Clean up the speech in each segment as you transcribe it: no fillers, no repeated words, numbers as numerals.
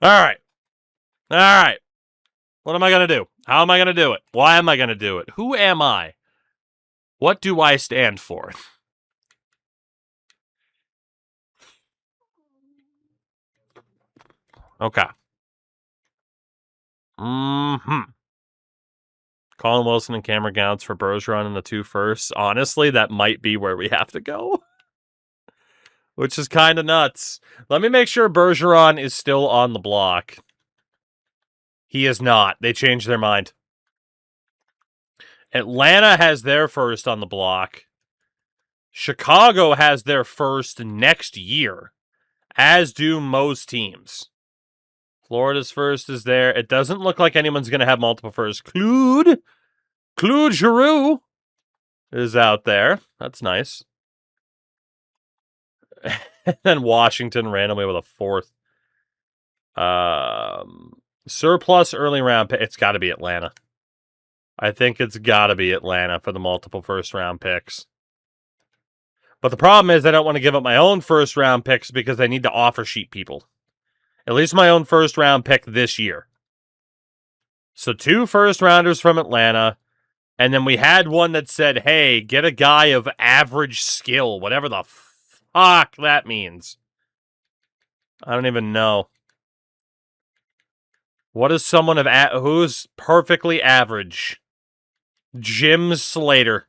All right. All right. What am I going to do? How am I going to do it? Why am I going to do it? Who am I? What do I stand for? Okay. Mm-hmm. Colin Wilson and Cameron Gowns for Bergeron in the 2 firsts. Honestly, that might be where we have to go. Which is kind of nuts. Let me make sure Bergeron is still on the block. He is not. They changed their mind. Atlanta has their first on the block. Chicago has their first next year, as do most teams. Florida's first is there. It doesn't look like anyone's going to have multiple firsts. Claude Giroux is out there. That's nice. And then Washington randomly with a 4th. Surplus early round pick. It's got to be Atlanta. I think it's got to be Atlanta for the multiple first round picks. But the problem is I don't want to give up my own first round picks because I need to offer sheet people. At least my own first round pick this year. So 2 first rounders from Atlanta. And then we had one that said, hey, get a guy of average skill, whatever the fuck that means. I don't even know. What is someone of who's perfectly average? Jim Slater.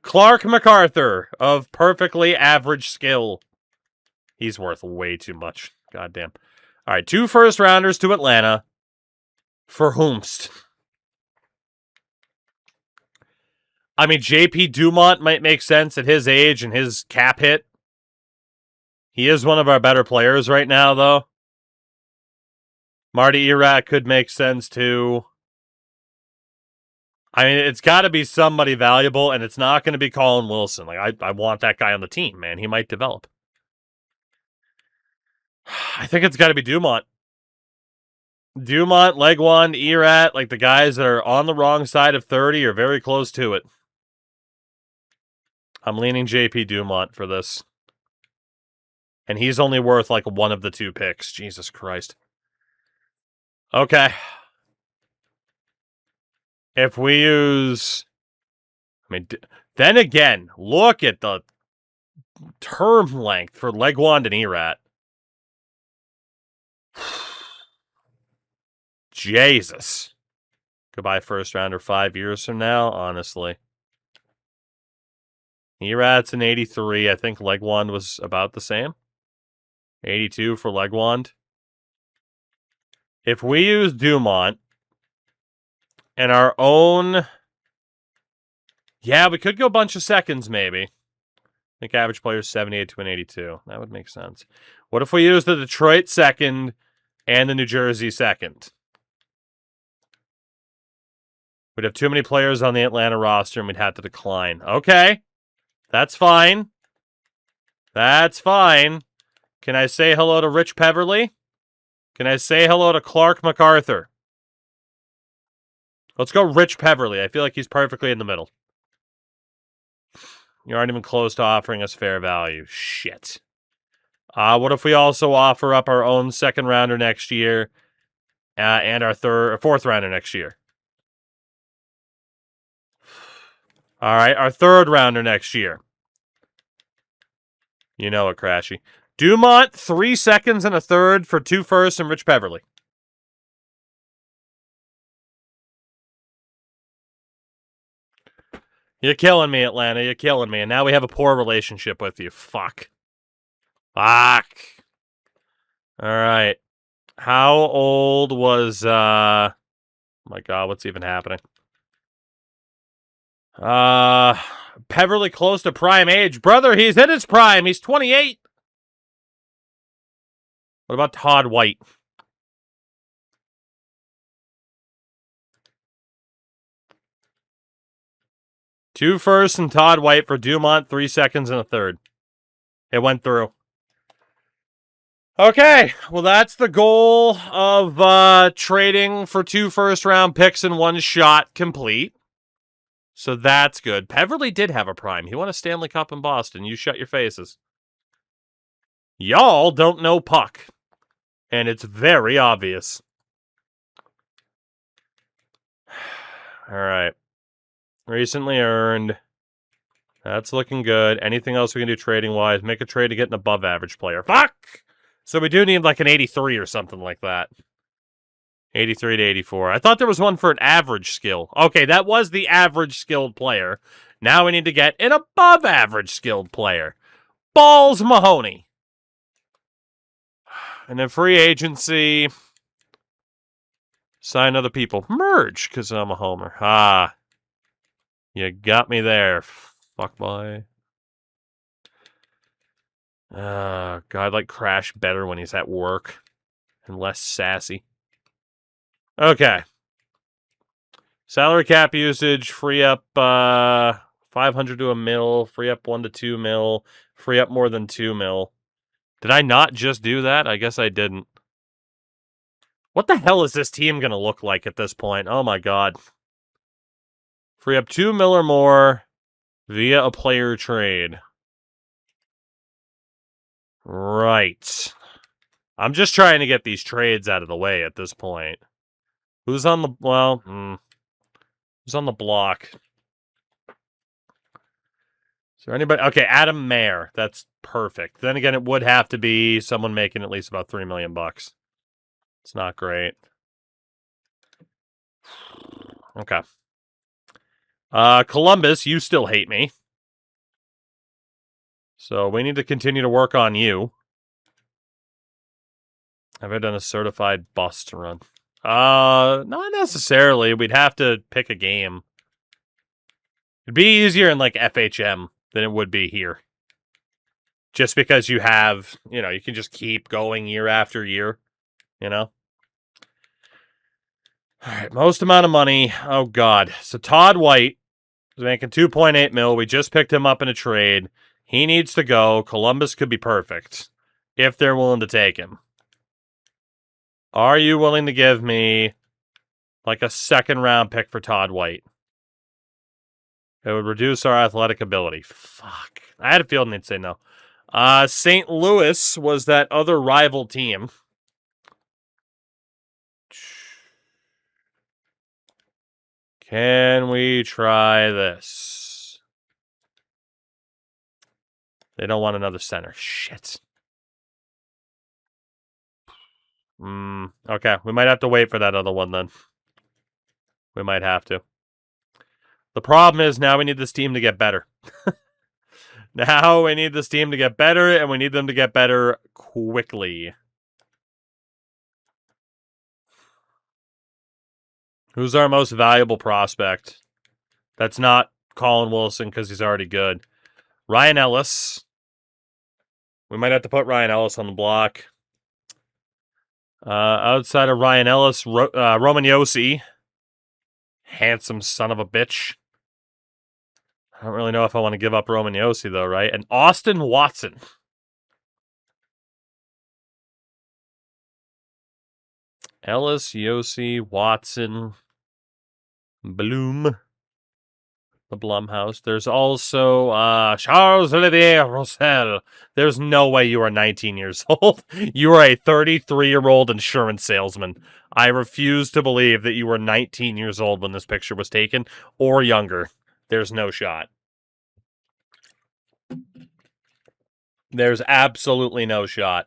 Clark MacArthur of perfectly average skill. He's worth way too much. Goddamn. All right, 2 first rounders to Atlanta. For whomst? I mean, JP Dumont might make sense at his age and his cap hit. He is one of our better players right now, though. Marty Erat could make sense, too. I mean, it's got to be somebody valuable, and it's not going to be Colin Wilson. Like, I want that guy on the team, man. He might develop. I think it's got to be Dumont. Dumont, Legwand, Erat, like the guys that are on the wrong side of 30 are very close to it. I'm leaning JP Dumont for this. And he's only worth like one of the 2 picks. Jesus Christ. Okay. If we use... I mean, then again, look at the term length for Legwand and Erat. Jesus. Goodbye first rounder 5 years from now, honestly. Erat's an 83. I think Legwand was about the same. 82 for Legwand. If we use Dumont and our own... Yeah, we could go a bunch of seconds, maybe. I think average player is 78 to an 82. That would make sense. What if we use the Detroit second and the New Jersey second? We'd have too many players on the Atlanta roster and we'd have to decline. Okay. That's fine. That's fine. Can I say hello to Rich Peverly? Can I say hello to Clark MacArthur? Let's go Rich Peverly. I feel like he's perfectly in the middle. You aren't even close to offering us fair value. Shit. What if we also offer up our own second rounder next year and our 4th rounder next year? All right, our 3rd rounder next year. You know it, Crashy. Dumont, 3 seconds and a 3rd for 2 firsts and Rich Peverly. You're killing me, Atlanta. You're killing me. And now we have a poor relationship with you. Fuck. Fuck. All right. How old was... oh my God, what's even happening? Peverly close to prime age. Brother, he's hit his prime. He's 28. What about Todd White? Two firsts and Todd White for Dumont, 3 seconds and a 3rd. It went through. Okay, well, that's the goal of trading for 2 first-round picks in one shot complete. So that's good. Peverly did have a prime. He won a Stanley Cup in Boston. You shut your faces. Y'all don't know puck. And it's very obvious. All right. Recently earned. That's looking good. Anything else we can do trading-wise? Make a trade to get an above-average player. Fuck! So we do need like an 83 or something like that. 83 to 84. I thought there was one for an average skill. Okay, that was the average skilled player. Now we need to get an above-average skilled player. Balls Mahoney. And then free agency. Sign other people. Merge, because I'm a homer. Ah. You got me there. Fuck boy. God, like Crash better when he's at work. And less sassy. Okay. Salary cap usage, free up 500 to a mil, free up 1 to 2 mil, free up more than 2 mil. Did I not just do that? I guess I didn't. What the hell is this team going to look like at this point? Oh my god. Free up 2 mil or more via a player trade. Right. I'm just trying to get these trades out of the way at this point. Who's on the... Well, who's on the block? Is there anybody? Okay, Adam Mayer. That's perfect. Then again, it would have to be someone making at least about $3 million. It's not great. Okay. Columbus, you still hate me. So we need to continue to work on you. Have I done a certified bust run? Not necessarily. We'd have to pick a game. It'd be easier in like FHM than it would be here. Just because you have, you can just keep going year after year, All right, most amount of money. Oh, God. So Todd White is making 2.8 mil. We just picked him up in a trade. He needs to go. Columbus could be perfect if they're willing to take him. Are you willing to give me like a second-round pick for Todd White? It would reduce our athletic ability. Fuck. I had a feeling they'd say no. St. Louis was that other rival team. Can we try this? They don't want another center. Shit. Okay, we might have to wait for that other one then. We might have to. The problem is now we need this team to get better. Now we need this team to get better, and we need them to get better quickly. Who's our most valuable prospect? That's not Colin Wilson because he's already good. Ryan Ellis. We might have to put Ryan Ellis on the block. Outside of Ryan Ellis, Roman Josi. Handsome son of a bitch. I don't really know if I want to give up Roman Josi, though, right? And Austin Watson. Ellis, Josi, Watson, Bloom. The Blumhouse. There's also Charles-Olivier Roussel. There's no way you are 19 years old. You are a 33-year-old insurance salesman. I refuse to believe that you were 19 years old when this picture was taken, or younger. There's no shot. There's absolutely no shot.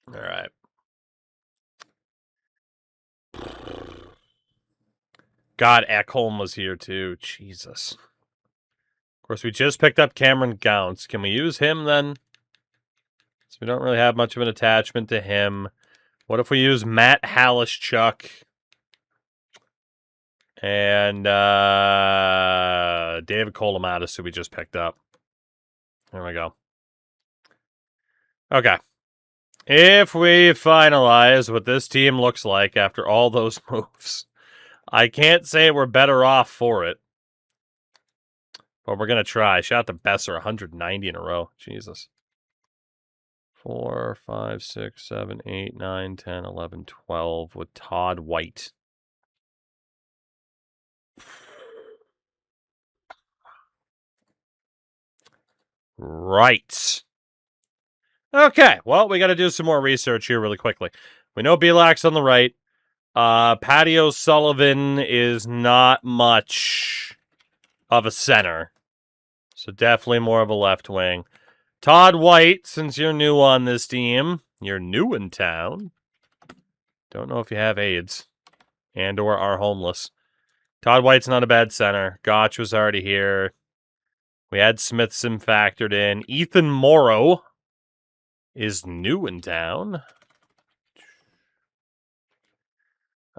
All right. God, Ekholm was here too. Jesus. Of course, we just picked up Cameron Gounce. Can we use him then? So we don't really have much of an attachment to him. What if we use Matt Halishchuk and David Kolamatis, who we just picked up? There we go. Okay. If we finalize what this team looks like after all those moves, I can't say we're better off for it. But we're going to try. Shout out to Besser, 190 in a row. Jesus. 4, 5, 6, 7, 8, 9, 10, 11, 12 with Todd White. Right. Okay, well, we got to do some more research here really quickly. We know Belak's on the right. Patty O'Sullivan is not much of a center. So definitely more of a left wing. Todd White, since you're new on this team, you're new in town. Don't know if you have AIDS and or are homeless. Todd White's not a bad center. Gotch was already here. We had Smithson factored in. Ethan Morrow is new in town.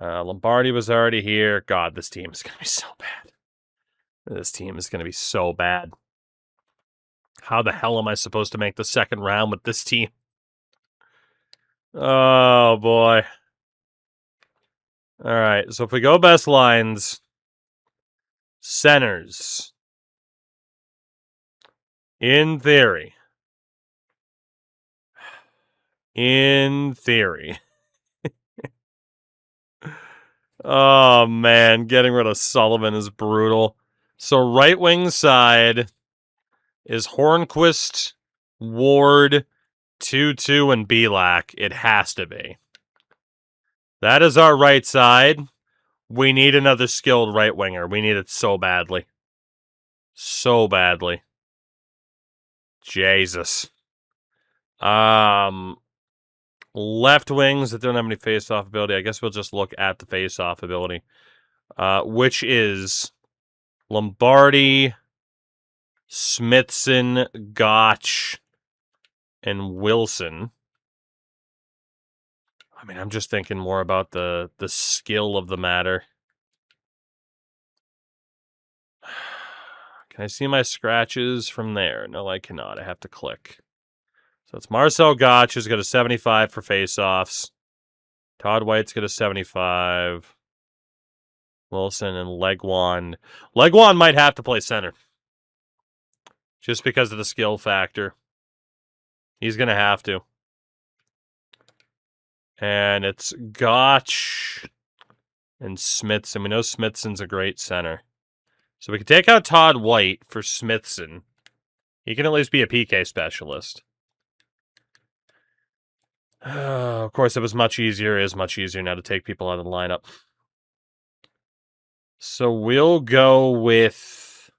Lombardi was already here. God, this team is going to be so bad. This team is going to be so bad. How the hell am I supposed to make the second round with this team? Oh, boy. All right, so if we go best lines, centers, in theory, oh, man, getting rid of Sullivan is brutal. So right wing side is Hornquist, Ward, 2-2, and Belak. It has to be. That is our right side. We need another skilled right winger. We need it so badly. So badly. Jesus. Left wings that don't have any face-off ability. I guess we'll just look at the face-off ability. Which is Lombardi, Smithson, Gotch, and Wilson. I mean, I'm just thinking more about the skill of the matter. Can I see my scratches from there? No, I cannot. I have to click. So it's Marcel Gotch who's got a 75 for faceoffs. Todd White's got a 75. Wilson and Legwand. Legwand might have to play center. Just because of the skill factor. He's going to have to. And it's Gotch and Smithson. We know Smithson's a great center. So we can take out Todd White for Smithson. He can at least be a PK specialist. Of course, it was much easier. It is much easier now to take people out of the lineup. So we'll go with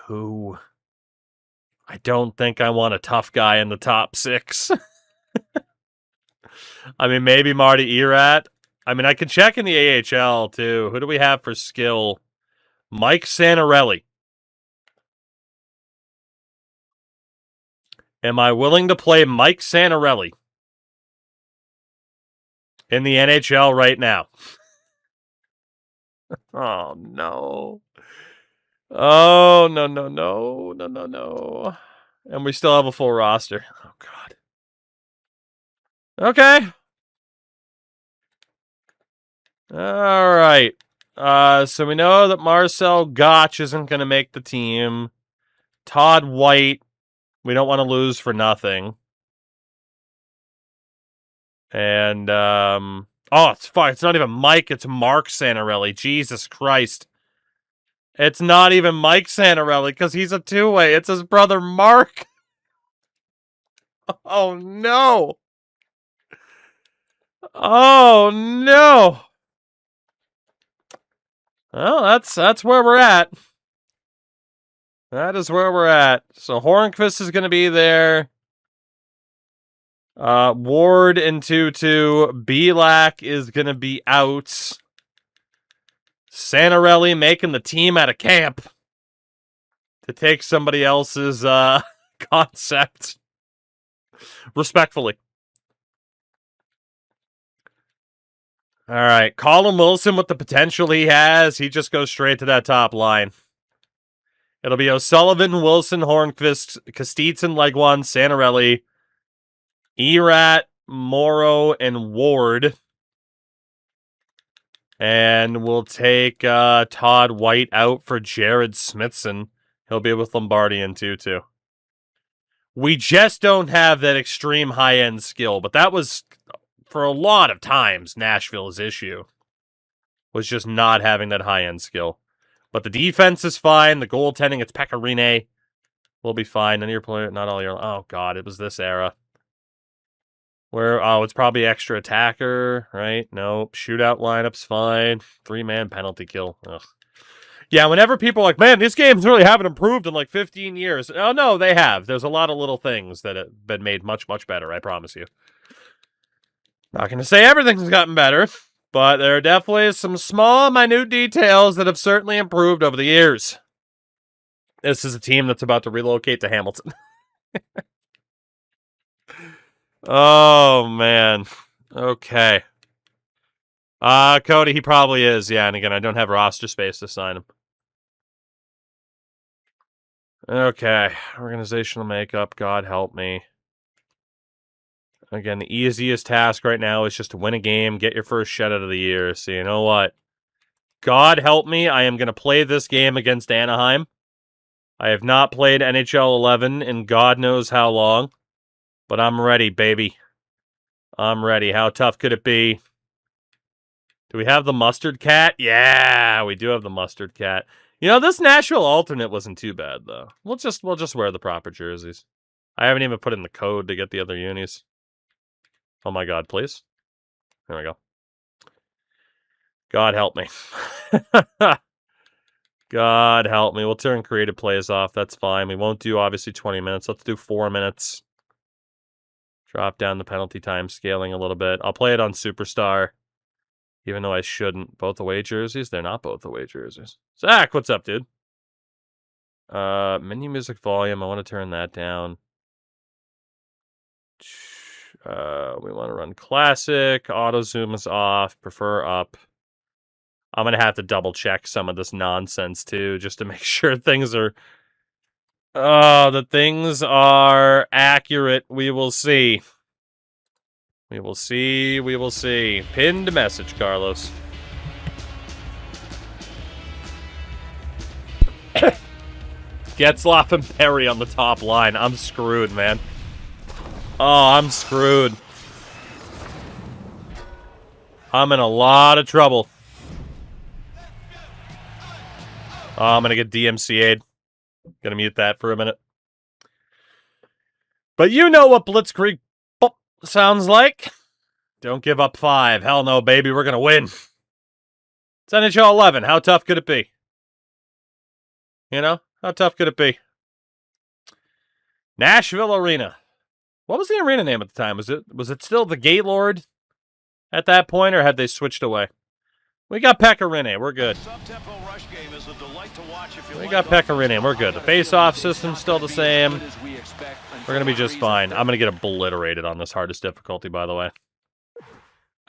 who? I don't think I want a tough guy in the top 6. I mean, maybe Marty Erat. I mean, I can check in the AHL, too. Who do we have for skill? Mike Santarelli. Am I willing to play Mike Santarelli in the NHL right now? Oh, no. Oh, no. And we still have a full roster. Oh, God. Okay. All right. So we know that Marcel Gotch isn't going to make the team. Todd White, we don't want to lose for nothing. And, it's fine. It's not even Mike. It's Mark Santarelli. Jesus Christ. It's not even Mike Santarelli because he's a two-way. It's his brother Mark. Oh, no. Oh, no. Well, that's where we're at. That is where we're at. So Hornquist is going to be there. Ward and 2-2. Belak is going to be out. Santarelli making the team out of camp to take somebody else's concept. Respectfully. All right. Colin Wilson with the potential he has. He just goes straight to that top line. It'll be O'Sullivan, Wilson, Hornquist, Kostitsin, Legwand, Santarelli, Erat, Morrow, and Ward. And we'll take Todd White out for Jared Smithson. He'll be with Lombardi and 2-2. We just don't have that extreme high-end skill, but that was, for a lot of times, Nashville's issue. Was just not having that high-end skill. But the defense is fine. The goaltending, it's Pecorine. We'll be fine. None of your players, not all your... Oh, God, it was this era. It's probably extra attacker, right? Nope. Shootout lineup's fine. 3-man penalty kill. Ugh. Yeah, whenever people are like, man, these games really haven't improved in like 15 years. Oh, no, they have. There's a lot of little things that have been made much, much better, I promise you. Not going to say everything's gotten better, but there are definitely some small, minute details that have certainly improved over the years. This is a team that's about to relocate to Hamilton. Oh, man. Okay. Cody, he probably is. Yeah, and again, I don't have roster space to sign him. Okay. Organizational makeup. God help me. Again, the easiest task right now is just to win a game, get your first shutout of the year. So you know what? God help me. I am going to play this game against Anaheim. I have not played NHL 11 in God knows how long. But I'm ready, baby. I'm ready. How tough could it be? Do we have the mustard cat? Yeah, we do have the mustard cat. You know, this Nashville alternate wasn't too bad, though. We'll just wear the proper jerseys. I haven't even put in the code to get the other unis. Oh my God, please. There we go. God help me. God help me. We'll turn creative plays off. That's fine. We won't do, obviously, 20 minutes. Let's do 4 minutes. Drop down the penalty time scaling a little bit. I'll play it on Superstar, even though I shouldn't. Both away jerseys? They're not both away jerseys. Zach, what's up, dude? Menu music volume. I want to turn that down. We want to run classic. Auto zoom is off. Prefer up. I'm going to have to double check some of this nonsense, too, just to make sure things are... the things are accurate. We will see. We will see. We will see. Pinned message, Carlos. Getzlaff and Perry on the top line. I'm screwed, man. Oh, I'm screwed. I'm in a lot of trouble. Oh, I'm going to get DMCA'd. Gonna mute that for a minute. But you know what Blitzkrieg sounds like. Don't give up 5. Hell no, baby. We're gonna win. It's NHL 11. How tough could it be? You know? How tough could it be? Nashville Arena. What was the arena name at the time? Was it still the Gaylord at that point, or had they switched away? We got Pecorine. We're good. We got Pecorine. We're good. The face-off system's still the same. We're going to be just fine. I'm going to get obliterated on this hardest difficulty, by the way.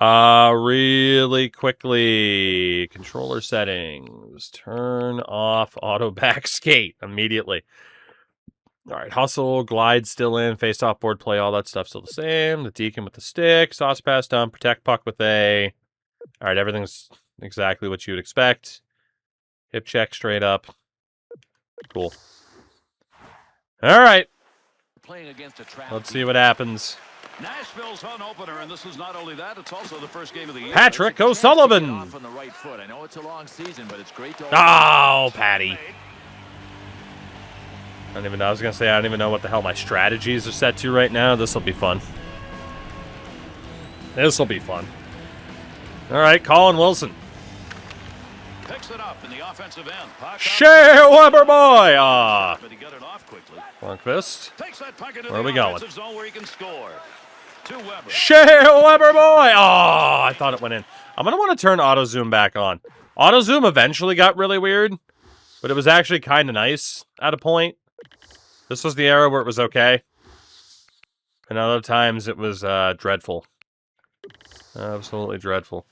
Really quickly. Controller settings. Turn off auto back skate immediately. All right. Hustle, glide still in. Face-off board play, all that stuff still the same. The deacon with the stick. Sauce pass down. Protect puck with A. All right. Everything's exactly what you would expect. Hip check straight up. Cool. All right. Let's see what happens. Nashville's home opener, and this is not only that, it's also the first game of the year. Patrick O'Sullivan. I know it's a long season, but it's great to Patty. I don't even know. I was going to say I don't even know what the hell my strategies are set to right now. This will be fun. This will be fun. All right, Colin Wilson. Picks it up in the offensive end. Shea Weber boy. But he got it off quickly. Lundqvist. Where are we going? Shea Weber boy. I thought it went in. I'm going to want to turn auto zoom back on. Auto zoom eventually got really weird, but it was actually kind of nice at a point. This was the era where it was okay. And other times it was dreadful. Absolutely dreadful.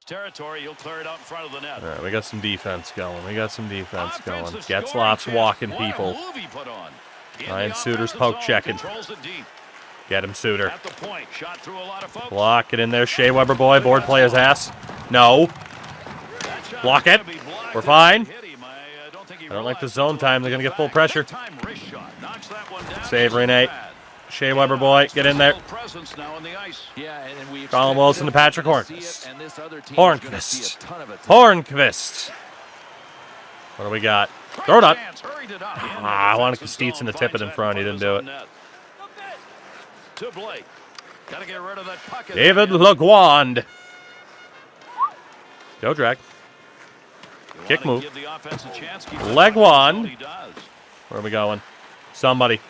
Territory, you'll clear it out in front of the net. All right, we got some defense going. Getzlaff's walking people. Ryan Suter's poke checking. Get him, Suter. Block it in there. Shea Weber boy. Board play his ass. No. Block it. We're fine. I don't like the zone time. They're going to get full pressure. Save Rene. Shea Weber boy, get in there. Colin Wilson to Patrick Hornqvist. Hornqvist. What do we got? Throw it up. Hurried it up. I wanted Kostitsin to tip it in front. He didn't do it. To Blake. Gotta get rid of that puck. David Leguand. Go, drag. Kick move. Leguand. Where are we going? Somebody.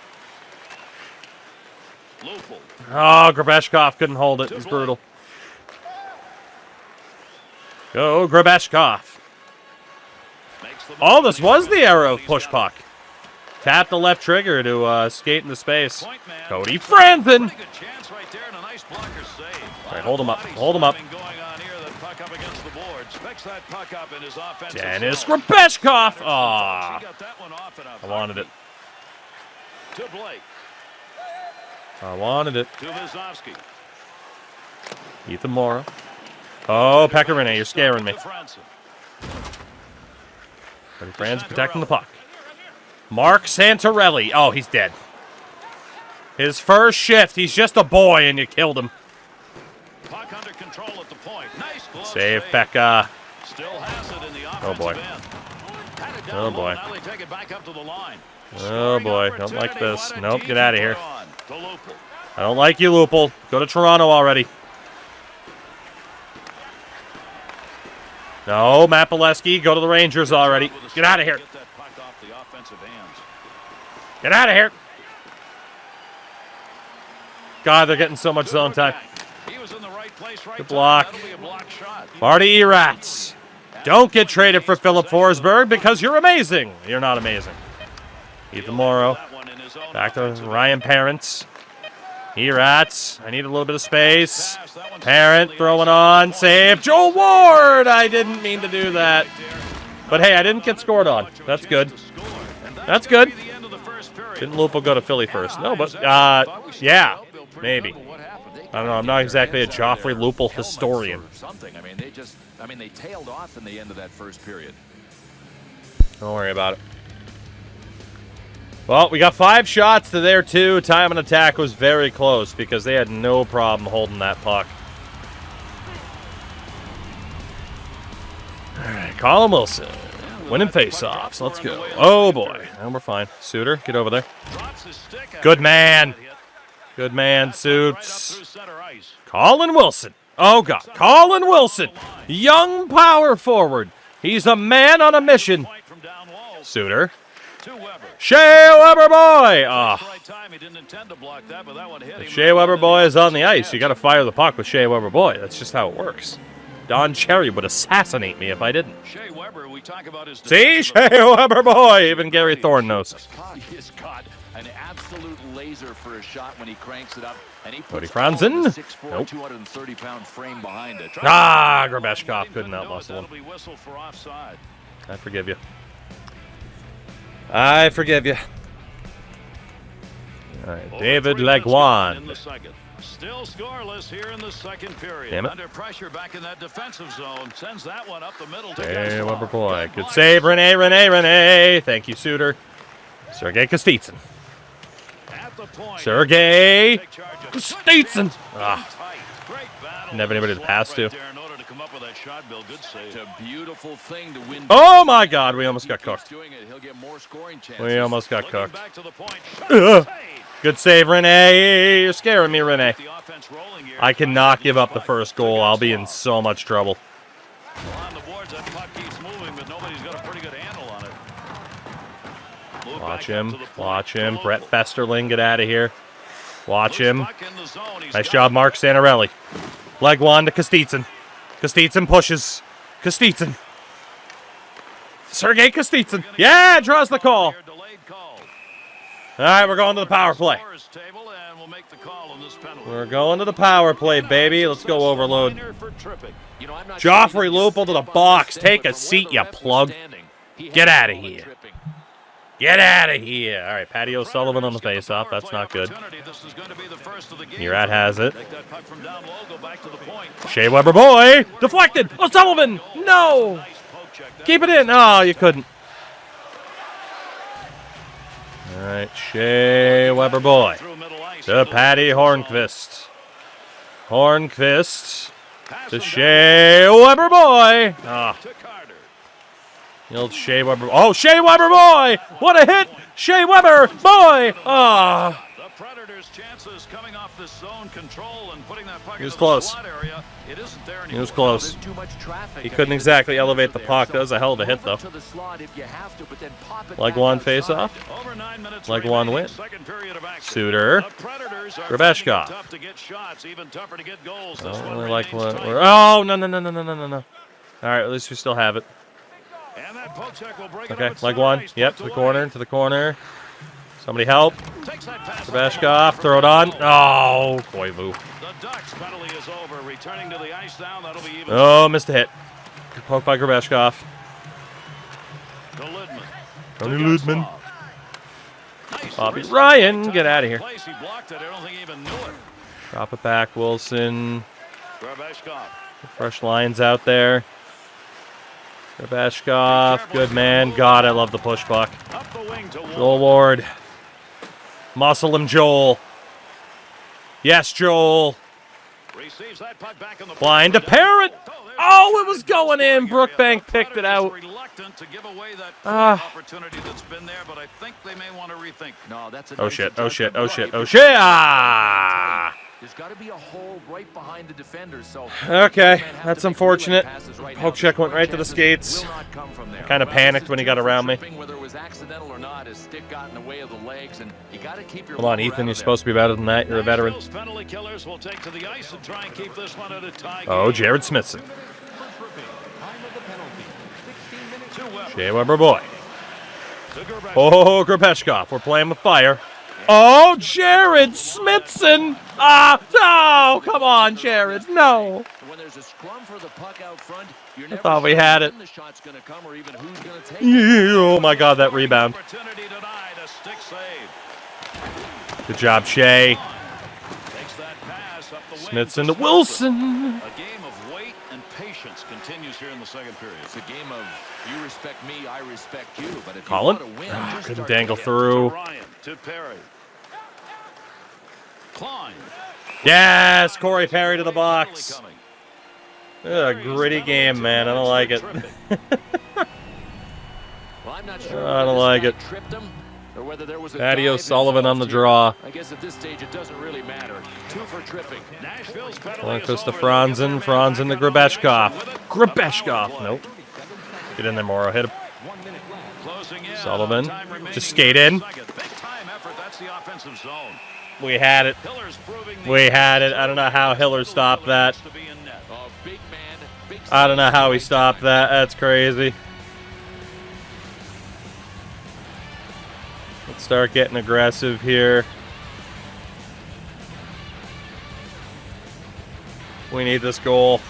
Oh, Grabeshkov couldn't hold it. He's brutal. Go, Grabeshkov. Oh, this was the arrow push puck. Tap the left trigger to skate into space. Cody Franzen. All right, hold him up. Hold him up. Dennis Grabeshkov. Ah, I wanted it. I wanted it. Ethan Mora. Oh, Pecorine, you're scaring me. Franz protecting the puck. Mark Santorelli. Oh, he's dead. His first shift. He's just a boy, and you killed him. Puck under control at the point. Nice glove save, Pekka. Still has it in the Oh, boy. Oh, boy. Now they take it back up to the line. Oh, boy. Don't like this. Nope, get out of here. I don't like you, Lupul. Go to Toronto already. No, Matt Bolesky, go to the Rangers already. Get out of here. Get out of here. God, they're getting so much zone time. Good block. Marty Erats. Don't get traded for Philip Forsberg because you're amazing. You're not amazing. Ethan Morrow. Back to Ryan Parents. Erats. I need a little bit of space. Parent throwing on. Save. Joel Ward. I didn't mean to do that. But hey, I didn't get scored on. That's good. That's good. Didn't Lupul go to Philly first? No, but, yeah. Maybe. I don't know. I'm not exactly a Joffrey Lupul historian. I mean, they tailed off in the end of that first period. Don't worry about it. Well, we got 5 shots to their 2. Time on attack was very close because they had no problem holding that puck. All right, Colin Wilson. Winning face-offs. Let's go. Oh, boy. And we're fine. Suter, get over there. Good man. Good man, Suits. Colin Wilson. Oh, God. Colin Wilson. Young power forward. He's a man on a mission. Suter. Shea Weber boy! Oh. If Shea Weber boy is on the ice, you got to fire the puck with Shea Weber boy. That's just how it works. Don Cherry would assassinate me if I didn't. See? Shea Weber boy! Even Gary Thorne knows. He's got an absolute laser for a shot when he cranks it up. And he Cody Franzen. Nope. 230-pound frame behind it. Ah, Grabeshkov couldn't outmuscle him. I forgive you. I forgive you. All right, David Leguand. Still scoreless here in the second period. Damn it. Under pressure back in that defensive zone. Sends that one up the middle. Hey, Weber boy. Good save, Rene. Thank you, Suter. Sergei Kostitsin. Sergei Kostitsin. Ah. Didn't have anybody to pass to. Oh, my God. We almost got cooked. We almost got cooked. Good save, Rene. You're scaring me, Rene. I cannot give up the first goal. I'll be in so much trouble. Watch him. Watch him. Brett Festerling, get out of here. Watch him. Nice job, Mark Santorelli. Leguand to Kostitsin. Kostitsin pushes. Kostitsin. Sergei Kostitsin. Yeah, draws the call. All right, we're going to the power play. We're going to the power play, baby. Let's go, Overload. Joffrey Lupul to the box. Take a seat, you plug. Get out of here. Get out of here. All right, Patty O'Sullivan on the faceoff. That's not good. Murat has it. Shea Weber boy. Deflected. O'Sullivan. No. Keep it in. Oh, you couldn't. All right, Shea Weber boy. To Patty Hornqvist. Hornqvist. To Shea Weber boy. Ah. The old Shea Weber. Oh, Shea Weber boy! What a hit! Shea Weber boy! Ah. The Predators' chances coming off this zone control and putting that puck He was into close. the slot area. It isn't there anymore. He was close. Too much traffic. He couldn't exactly elevate the puck. That was a hell of a hit, though. To the slot if you have to, but then pop it Like back one outside. face-off. Over 9 minutes Like one remaining, win. second period of action. Suter. The Predators are Grabeshkov. finding it tough to get shots, even tougher to get goals. This one Only like remains what? tight. Oh, no. All right, at least we still have it. And that poke check will break it Okay, up at like center one. ice, Yep, puts to the away. corner, to the corner. Somebody help. Takes that pass Grabeshkov, throw it on. Oh, Koivu. The Ducks penalty is over. Returning to the ice now. That'll be even. Oh, missed a hit. Good poke by Grabeshkov. To Ludman. Tony To Ludman. Getzlaf. Nice Bobby wrist Ryan, fake get time outta here. place. He blocked it. I don't think he even knew it. Drop it back, Wilson. Grabeshkov. Fresh lines out there. Grabeshkov, good man. God, I love the push buck. Up the wing to Joel Ward. Muscle him, Joel. Yes, Joel. Receives that puck back in the Blind to Parrott. Oh, it was going in. Brookbank picked it out. Reluctant to give away that Ah. opportunity that's been there, but I think they may want to rethink. No, that's a Oh nice shit, oh shit, adjustment. oh shit, If oh you're shit. Ah! There's got to be a hole right behind the defender. So Okay, that's unfortunate. Poke check went right to the skates. Kind of panicked when he got around me. Whether it was accidental or not, his stick got in the way of the legs, and you got to keep your. Come on, lower Ethan, out you're of there. supposed to be better than that. You're a veteran. Nashville's penalty killers will take to the ice and try and keep this one at a tie. Oh, game. Jared Smithson. To Weber. Shea Weber boy. To Grabeshkov. Oh, Grabeshkov. We're playing with fire. Oh, Jared Smithson. Ah, no. Come on, Jared. No. When there's a scrum for the puck out front, you're I never thought we sure had it. when the shot's going to come or even who's going to take it. Yeah, oh, my God, that rebound. Opportunity denied. A stick save. Good job, Shea. Takes that pass up the wing Smithson to Wilson. A game of wait and patience continues here in the second period. It's a game of you respect me, I respect you. But if Colin? you want to win, Ah, just couldn't start dangle to get- To through. Ryan. To Perry. Klein. Yes, Corey Perry to the box. Penalty A coming. gritty game, man. I don't like it. Well, I'm not sure I don't whether this like guy it. tripped him or whether there was a Thaddeus dive Sullivan on the involved here. draw. I guess at this stage it doesn't really matter. 2 for tripping. Nashville's penalty Marcus is to over. Franzen. Franzen to Grabeshkov. With it. Grabeshkov. Nope. Get in there, Morrow. Hit him. Closing in. Sullivan. Time remaining Just skate in. second. Big time effort. That's the offensive zone. We had it. Hiller's proving We had it. I don't know how Hiller stopped that. to be in net. Oh, big man, big I don't know how he stopped that. That's crazy. Let's start getting aggressive here. We need this goal.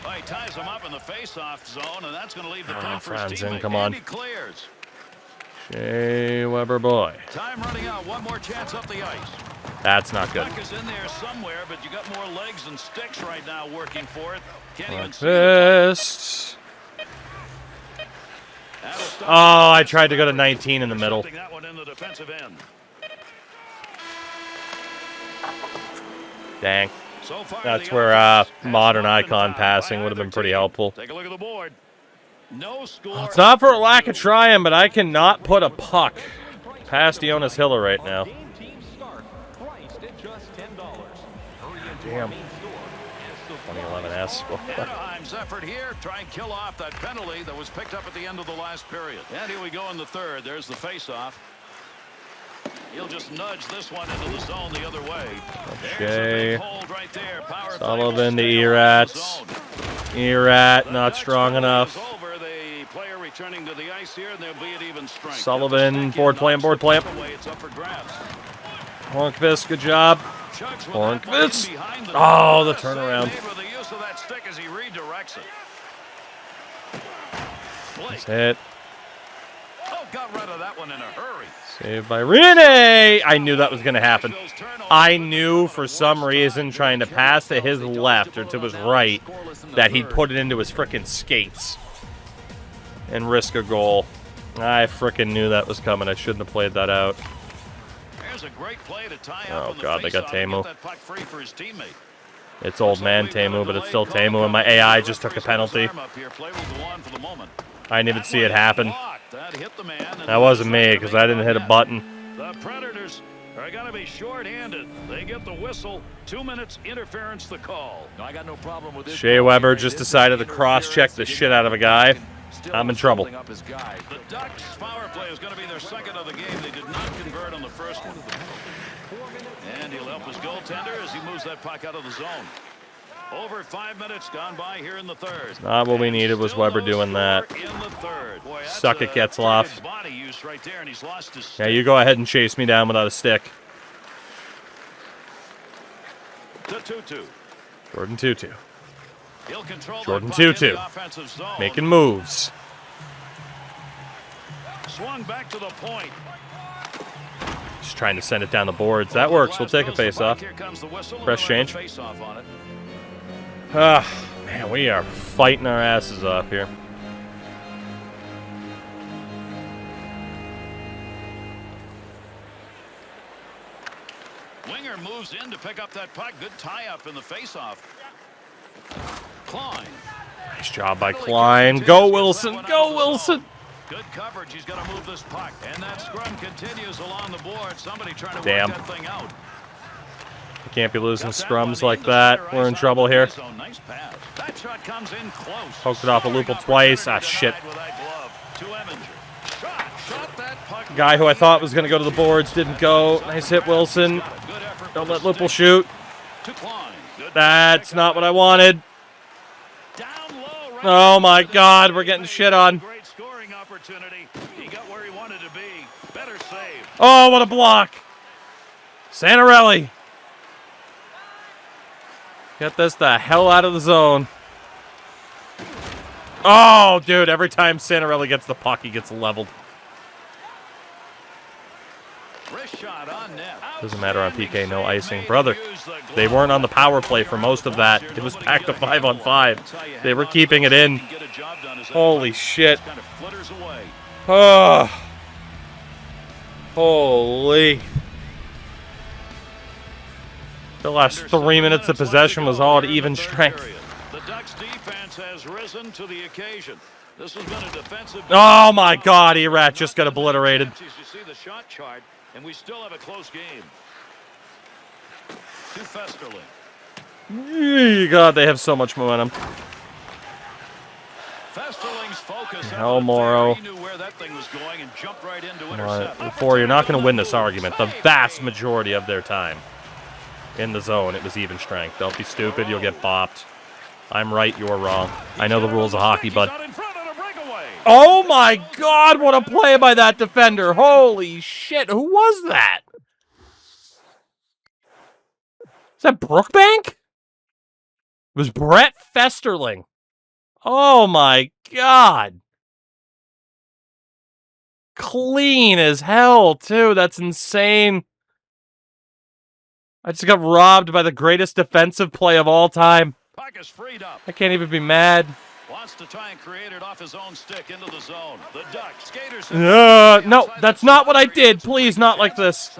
Well, he ties him up in the face-off zone, and that's going to leave the Oh, puck for his Franzen, teammate. come on. And he clears. Shea Weber boy. Time running out. One more chance up the ice. That's not good. Puck is in there somewhere, but you got more legs and sticks right now working for it. Can't even Like see the this. That'll stop Oh, I tried to go to 19 in the middle. Shifting that one in the defensive end. Dang. So far, That's the where offense has modern not been icon fouled passing by would have been either pretty team. helpful. Take a look at the board. No score. It's not for a lack of trying, but I cannot put a puck past Jonas Hiller right now. Damn. 2011S. Anaheim's effort here, try and kill off that penalty that was picked up at the end of the last period. And here we go in the third. There's the face-off. He'll just nudge this one into the zone the other way. There's a Shea. big hold right there. Power play Sullivan to will stay on Erat. the zone. Erat, not strong enough. It's over. The player returning to the ice here, and they'll be at even strength. Sullivan, board play him, board play him. It's up for grabs. Hornqvist, good job. Chugs with that one in Hornqvist. behind the Oh, the net. turnaround. Save made with the use of that stick as he redirects it. Blake. Nice hit. Oh, got rid of that one in a hurry. Saved by Rene. I knew that was going to happen. I knew for some reason trying to pass to his left or to his right that he'd put it into his frickin' skates and risk a goal. I frickin' knew that was coming. I shouldn't have played that out. There's a great play to tie Oh, up in the God, they got faceoff and Tamo. get that puck free for his teammate. It's old man Teemu, but it's still Teemu, and my AI just took a penalty. I didn't even see it happen. That wasn't me, because I didn't hit a button. The Predators are going to be short-handed. They get the whistle. 2 minutes interference the call. No, I got no problem with this. Shea Weber just decided to cross-check the shit out of a guy. I'm in trouble. The Ducks' power play is going to be their second of the game. They did not convert on the first one. And he'll help his goaltender as he moves that puck out of the zone. Over 5 minutes gone by here in the third. Not what we needed was Weber doing that. Suck it, Getzlaf. Yeah, you go ahead and chase me down without a stick. Jordan Tutu. Jordan Tutu. Making moves. Swung back to the point. Just trying to send it down the boards. That works. We'll take a face-off. Press change. Ah, man, we are fighting our asses off here. Winger moves in to pick up that puck. Good tie-up in the face-off. Klein. Nice job by Klein. Go, Wilson. Go, Wilson. Good coverage. He's going to move this puck. And that scrum continues along the board. Somebody trying to Damn. work that thing out. We can't be losing scrums like that. We're in trouble here. Nice pass. That shot comes in close. Poked it off a loophole twice. Ah, shit. Guy who I thought was going to go to the boards didn't go. Nice hit, Wilson. Don't let Lupul shoot. That's not what I wanted. Oh, my God. We're getting shit on. Oh, what a block. Santarelli. Get this the hell out of the zone. Oh, dude, every time Santarelli gets the puck, he gets leveled. Doesn't matter on PK, no icing. Brother, they weren't on the power play for most of that. It was back to 5-on-5. They were keeping it in. Holy shit. Oh. Holy. The last 3 minutes of possession was all at even strength. The Ducks defense has risen to the occasion. This has been a defensive. Oh my God, Erat just got obliterated. You see the shot chart, and we still have a close game. To Festerling. God, they have so much momentum. Festerling's focus. Hell, Morrow. He knew where that thing was going and jumped right into Right. intercept. Before, you're not going to win this argument. The vast majority of their time in the zone, it was even strength. Don't be stupid. You'll get bopped. I'm right. You're wrong. I know the rules of hockey, but... Oh, my God. What a play by that defender. Holy shit. Who was that? Is that Brookbank? It was Brett Festerling. Oh, my God. Clean as hell, too. That's insane. I just got robbed by the greatest defensive play of all time. Puck is freed up. I can't even be mad. Wants to try and create it off his own stick into the zone. The Ducks skaters. No, that's not what I did. Please, not like this.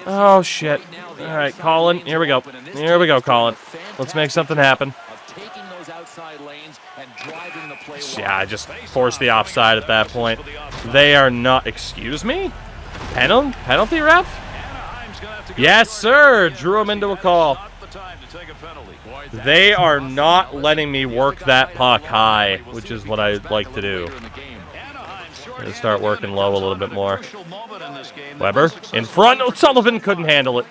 Oh, shit. All right, Colin. Here we go. Here we go, Colin. Let's make something happen. Yeah, I just forced the offside at that point. They are not... Excuse me? Penalty ref? Yes, sir. Drew him into a call. They are not letting me work that puck high, which is what I like to do. I'm going to start working low a little bit more. Weber in front. O'Sullivan couldn't handle it.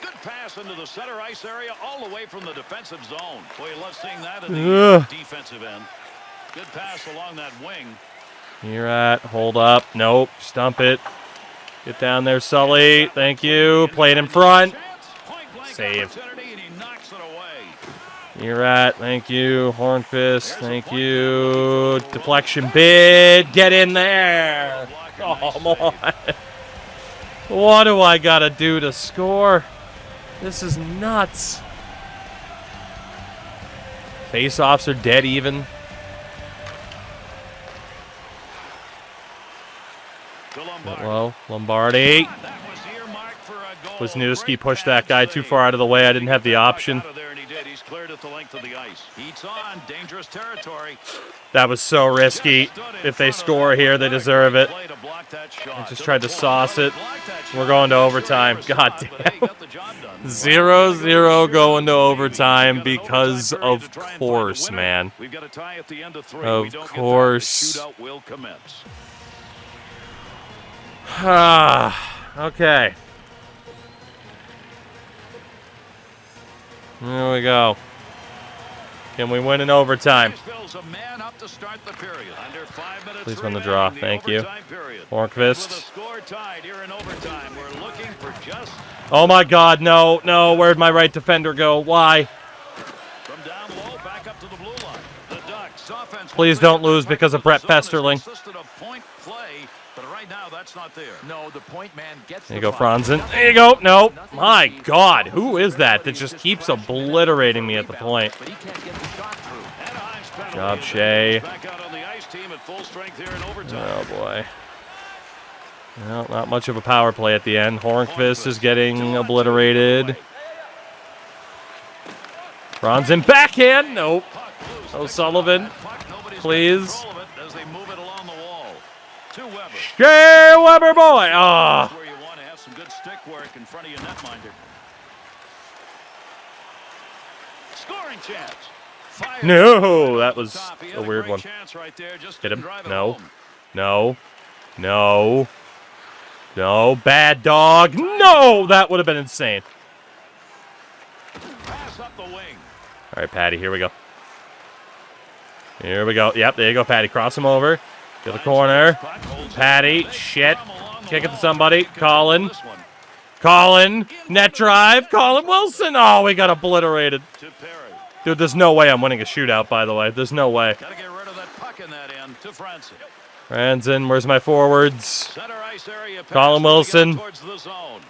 Good pass into the center ice area, all the way from the defensive zone. Boy, you love seeing that in the defensive end. Good pass along that wing. You're at. Hold up. Nope. Stump it. Get down there, Sully. Thank you. Play it in front. Save. You're at. Thank you. Hornfist. Thank you. Deflection bid. Get in there. Come on. What do I got to do to score? This is nuts. Face-offs are dead even. Low. Lombardi. That was earmarked for a goal. Wisniewski pushed that guy too far out of the way. I didn't have the option. He's cleared at the length of the ice. Heats on dangerous territory. That was so risky. If they score here, they deserve it. I just tried to sauce it. We're going to overtime. God damn. 0-0 going to overtime because of course, man. Of course. Okay. There we go. Can we win in overtime? Please win the draw. Thank you. Hornqvist. Oh my God, no, no. Where'd my right defender go? Why? Please don't lose because of Brett Festerling. There you go, Franzen. There you go. No. My God, who is that just keeps obliterating me at the point? Good job, Shea. Oh, boy. Well, not much of a power play at the end. Hornqvist is getting obliterated. Franzen backhand. Nope. O'Sullivan, please. Shea Weber boy. Ah. Where you want to have some good stick work in front of your netminder. Scoring chance. Fire. No, that was a weird one. Hit him. No. No. No. No. Bad dog. No, that would have been insane. Pass up the wing. All right, Patty, here we go. Here we go. Yep, there you go, Patty. Cross him over. To the corner. Patty. Shit. Kick it to somebody. Colin. Colin. Net drive. Colin Wilson. Oh, we got obliterated. Dude, there's no way I'm winning a shootout, by the way. There's no way. Got to get rid of that puck in that end to Franzen. Franzen, where's my forwards? Center ice area pass Colin Wilson. towards the zone.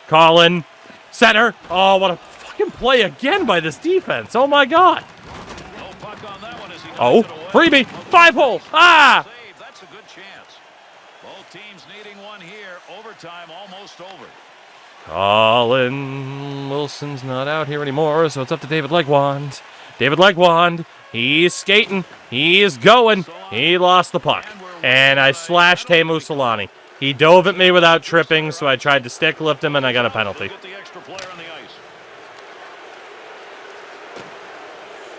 Colin. Center. Oh, what a fucking play again by this defense. Oh, my God. No puck on that one as he Oh, freebie. 5-hole. Ah. That's a good chance. Both teams needing one here. Overtime almost over. Colin Wilson's not out here anymore, so it's up to David Legwand. David Legwand, he's skating. He is going. He lost the puck. And I slashed Teemu Solani. He dove at me without tripping, so I tried to stick lift him, and I got a penalty.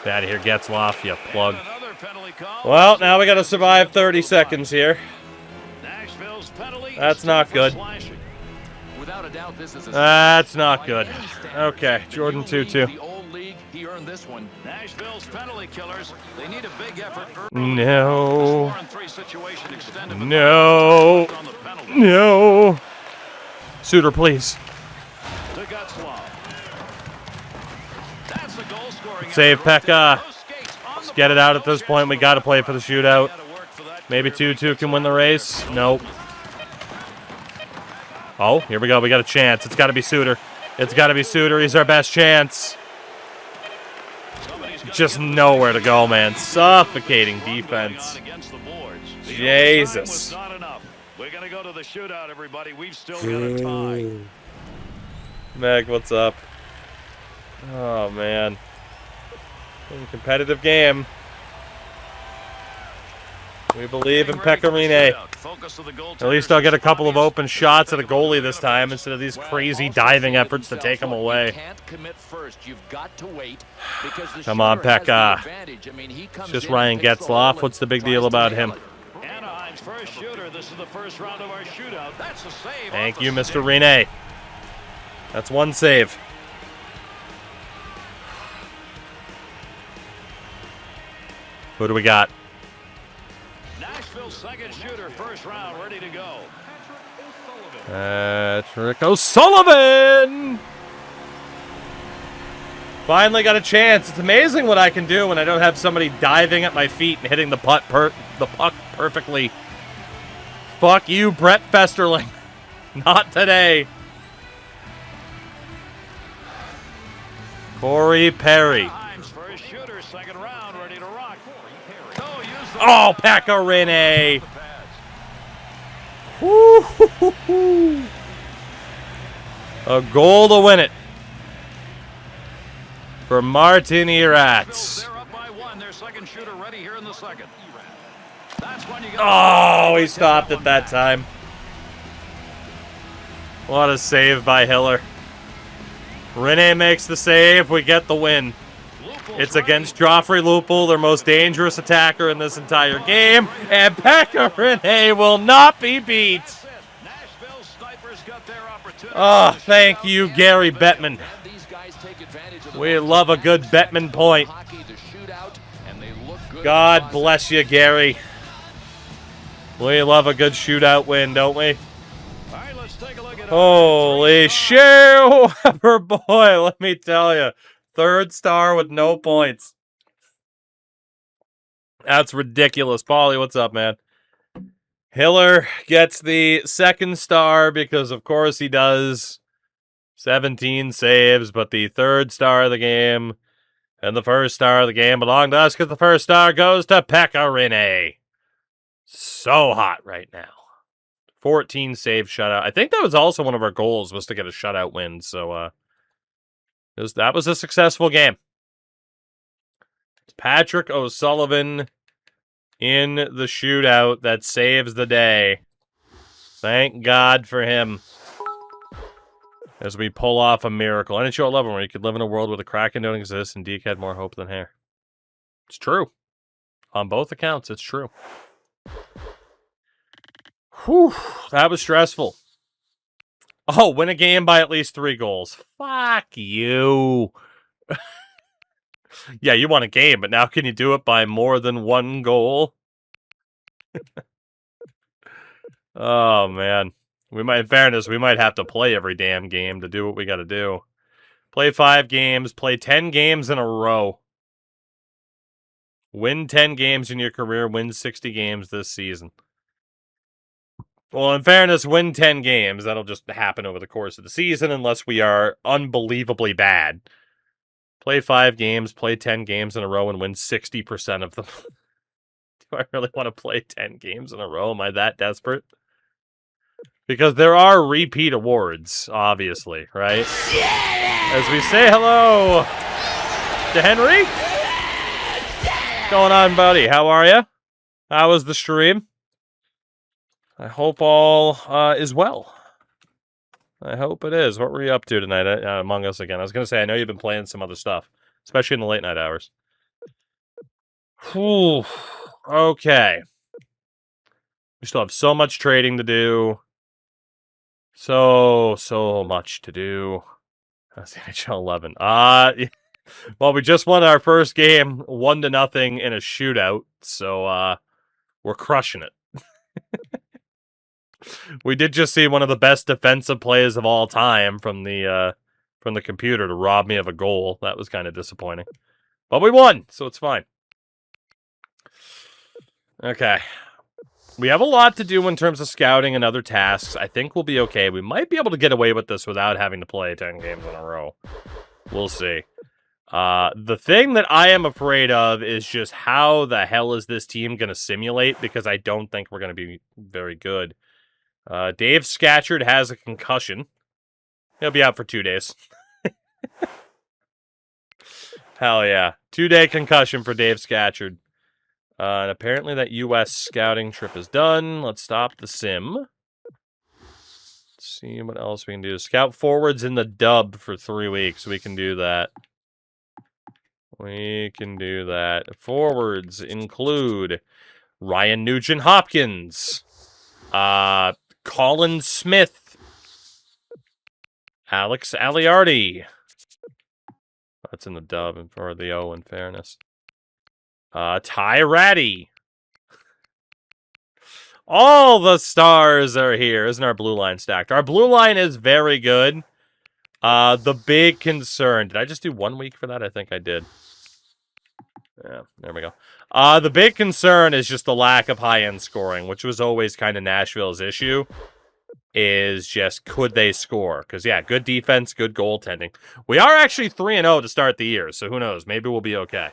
Get out of here, Getzlaf, you plug. Well, now we got to survive 30 seconds here. That's not good. That's not good. Okay, Jordan 2-2. No. No. No. Suter, please. Save Pekka. Let's get it out at this point. We got to play for the shootout. Maybe 2-2 can win the race. Nope. Oh, here we go. We got a chance. It's got to be Suter. It's got to be Suter. He's our best chance. Just nowhere to go, man. Suffocating defense. Jesus. We're going to go to the shootout, everybody. We've still got a tie. Meg, what's up? Oh, man. Competitive game. We believe in Pecorine. At least I'll get a couple of open shots at a goalie this time instead of these crazy diving efforts to take him away. Come on, Pekka. It's just Ryan Getzlaf. What's the big deal about him? Thank you, Mr. Rene. That's one save. Who do we got? Second shooter, first round, ready to go. Patrick O'Sullivan! Finally got a chance. It's amazing what I can do when I don't have somebody diving at my feet and hitting the puck perfectly. Fuck you, Brett Festerling. Not today. Corey Perry. Oh, Pecorine! A goal to win it. For Martin Eratz. They're up by 1. Their second shooter ready here in the second. Oh, he stopped at that time. What a save by Hiller. Rene makes the save. We get the win. It's against Joffrey Lupul, their most dangerous attacker in this entire game. And Pekka Rene will not be beat. Oh, thank you, Gary Bettman. We love a good Bettman point. God bless you, Gary. We love a good shootout win, don't we? Holy shit, boy, let me tell you. Third star with no points. That's ridiculous. Paulie, what's up, man? Hiller gets the second star because, of course, he does 17 saves, but the third star of the game and the first star of the game belong to us because the first star goes to Pekka Rinne. So hot right now. 14 save shutout. I think that was also one of our goals, was to get a shutout win. So that was a successful game. It's Patrick O'Sullivan in the shootout that saves the day. Thank God for him. As we pull off a miracle. NHL 11, where you could live in a world where the Kraken don't exist and Deke had more hope than hair. It's true. On both accounts, it's true. Whew, that was stressful. Oh, win a game by at least 3 goals. Fuck you. Yeah, you won a game, but now can you do it by more than 1 goal? Oh, man. In fairness, we might have to play every damn game to do what we got to do. Play 5 games, play 10 games in a row. Win 10 games in your career, win 60 games this season. Well, in fairness, win 10 games. That'll just happen over the course of the season unless we are unbelievably bad. Play 5 games, play 10 games in a row, and win 60% of them. Do I really want to play 10 games in a row? Am I that desperate? Because there are repeat awards, obviously, right? As we say hello to Henry. What's going on, buddy? How are you? How was the stream? I hope all is well. I hope it is. What were you up to tonight Among Us again? I was going to say, I know you've been playing some other stuff, especially in the late night hours. Whew. Okay. We still have so much trading to do. So much to do. That's the NHL 11. Well, we just won our first game 1-0 in a shootout, so we're crushing it. We did just see one of the best defensive plays of all time from the computer to rob me of a goal. That was kind of disappointing. But we won, so it's fine. Okay. We have a lot to do in terms of scouting and other tasks. I think we'll be okay. We might be able to get away with this without having to play 10 games in a row. We'll see. The thing that I am afraid of is just how the hell is this team going to simulate, because I don't think we're going to be very good. Dave Scatcherd has a concussion. He'll be out for 2 days. Hell yeah. 2-day concussion for Dave Scatcherd. And apparently that U.S. scouting trip is done. Let's stop the sim. Let's see what else we can do. Scout forwards in the dub for 3 weeks. We can do that. We can do that. Forwards include Ryan Nugent-Hopkins. Colin Smith. Alex Aliardi. That's in the dub, or the O, in fairness. Ty Ratty. All the stars are here. Isn't our blue line stacked? Our blue line is very good. The big concern... Did I just do 1 week for that? I think I did. Yeah, there we go. The big concern is just the lack of high-end scoring, which was always kind of Nashville's issue. Is just, could they score? Because, yeah, good defense, good goaltending. We are actually 3-0 to start the year, so who knows? Maybe we'll be okay.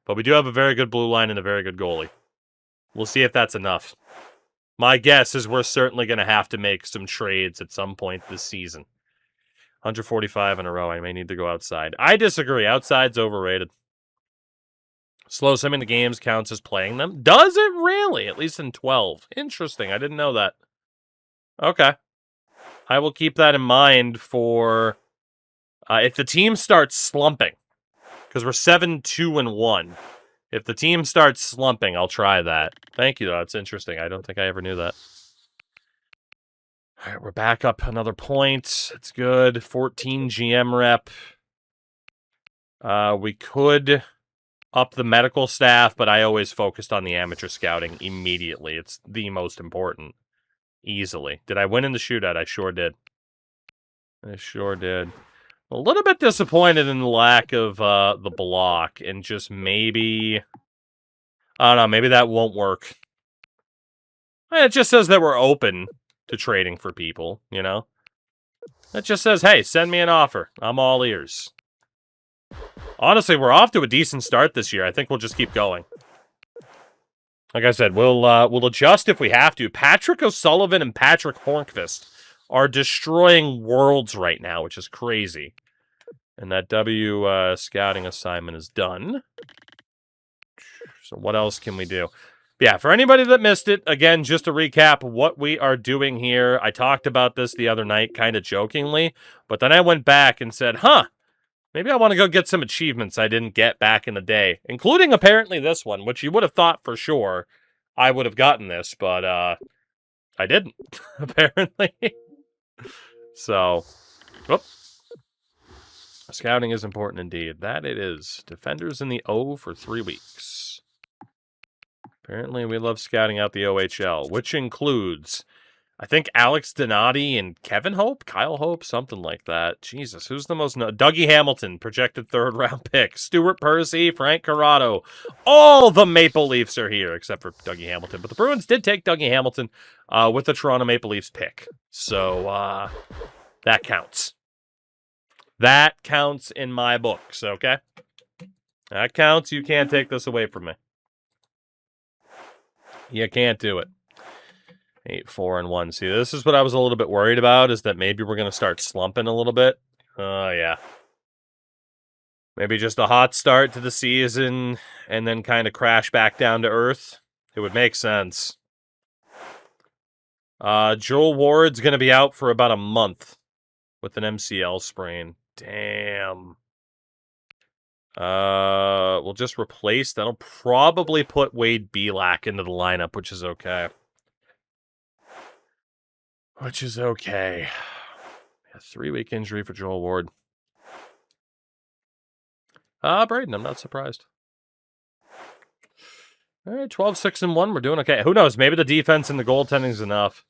But we do have a very good blue line and a very good goalie. We'll see if that's enough. My guess is we're certainly going to have to make some trades at some point this season. 145 in a row. I may need to go outside. I disagree. Outside's overrated. Slow simming the games counts as playing them. Does it really? At least in 12. Interesting. I didn't know that. Okay. I will keep that in mind for if the team starts slumping. Because we're 7-2-1. If the team starts slumping, I'll try that. Thank you, though. That's interesting. I don't think I ever knew that. All right, we're back up another point. It's good. 14 GM rep. We could up the medical staff, but I always focused on the amateur scouting immediately. It's the most important. Easily. Did I win in the shootout? I sure did. I sure did. A little bit disappointed in the lack of the block, and just maybe... I don't know, maybe that won't work. It just says that we're open to trading for people, you know? It just says, hey, send me an offer. I'm all ears. Honestly, we're off to a decent start this year. I think we'll just keep going. Like I said, we'll adjust if we have to. Patrick O'Sullivan and Patrick Hornqvist are destroying worlds right now, which is crazy. And that scouting assignment is done. So what else can we do? Yeah, for anybody that missed it, again, just to recap what we are doing here. I talked about this the other night kind of jokingly, but then I went back and said, maybe I want to go get some achievements I didn't get back in the day, including apparently this one, which you would have thought for sure I would have gotten this, but I didn't, apparently. So, scouting is important indeed. That it is. Defenders in the O for 3 weeks. Apparently we love scouting out the OHL, which includes... I think Alex Donati and Kevin Hope, Kyle Hope, something like that. Jesus, who's the most... Dougie Hamilton, projected 3rd-round pick. Stuart Percy, Frank Corrado. All the Maple Leafs are here, except for Dougie Hamilton. But the Bruins did take Dougie Hamilton with the Toronto Maple Leafs pick. So, that counts. That counts in my books, okay? That counts. You can't take this away from me. You can't do it. 8-4-1. See, this is what I was a little bit worried about, is that maybe we're going to start slumping a little bit. Oh, yeah. Maybe just a hot start to the season and then kind of crash back down to earth. It would make sense. Joel Ward's going to be out for about a month with an MCL sprain. Damn. We'll just replace. That'll probably put Wade Belak into the lineup, which is okay. Which is okay. A 3-week injury for Joel Ward. Braden, I'm not surprised. All right, 12-6-1. We're doing okay. Who knows? Maybe the defense and the goaltending is enough.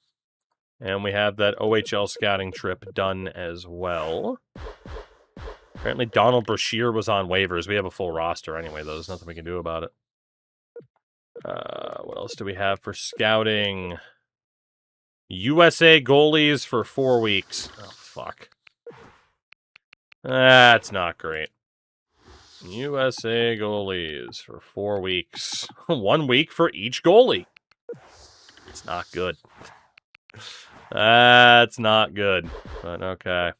And we have that OHL scouting trip done as well. Apparently Donald Brashear was on waivers. We have a full roster anyway, though. There's nothing we can do about it. What else do we have for scouting? USA goalies for 4 weeks. Oh, fuck. That's not great. USA goalies for 4 weeks. 1 week for each goalie. It's not good. That's not good. But okay.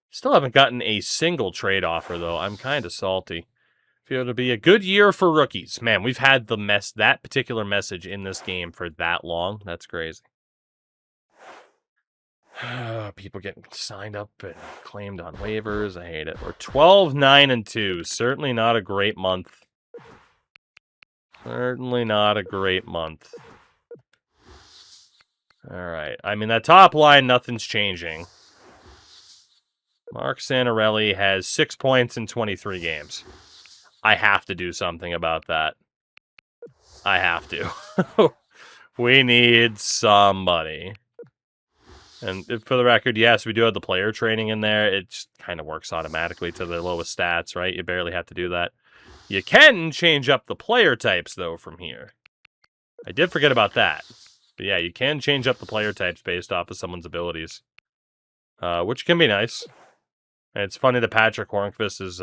Still haven't gotten a single trade offer, though. I'm kind of salty. Feel it'll be a good year for rookies. Man, we've had that particular message in this game for that long. That's crazy. People getting signed up and claimed on waivers. I hate it. We're 12-9-2. Certainly not a great month. Certainly not a great month. All right. I mean, that top line, nothing's changing. Mark Santorelli has 6 points in 23 games. I have to do something about that. I have to. We need somebody. And for the record, yes, we do have the player training in there. It just kind of works automatically to the lowest stats, right? You barely have to do that. You can change up the player types, though, from here. I did forget about that. But yeah, you can change up the player types based off of someone's abilities. Which can be nice. And it's funny that Patrick Hornqvist is...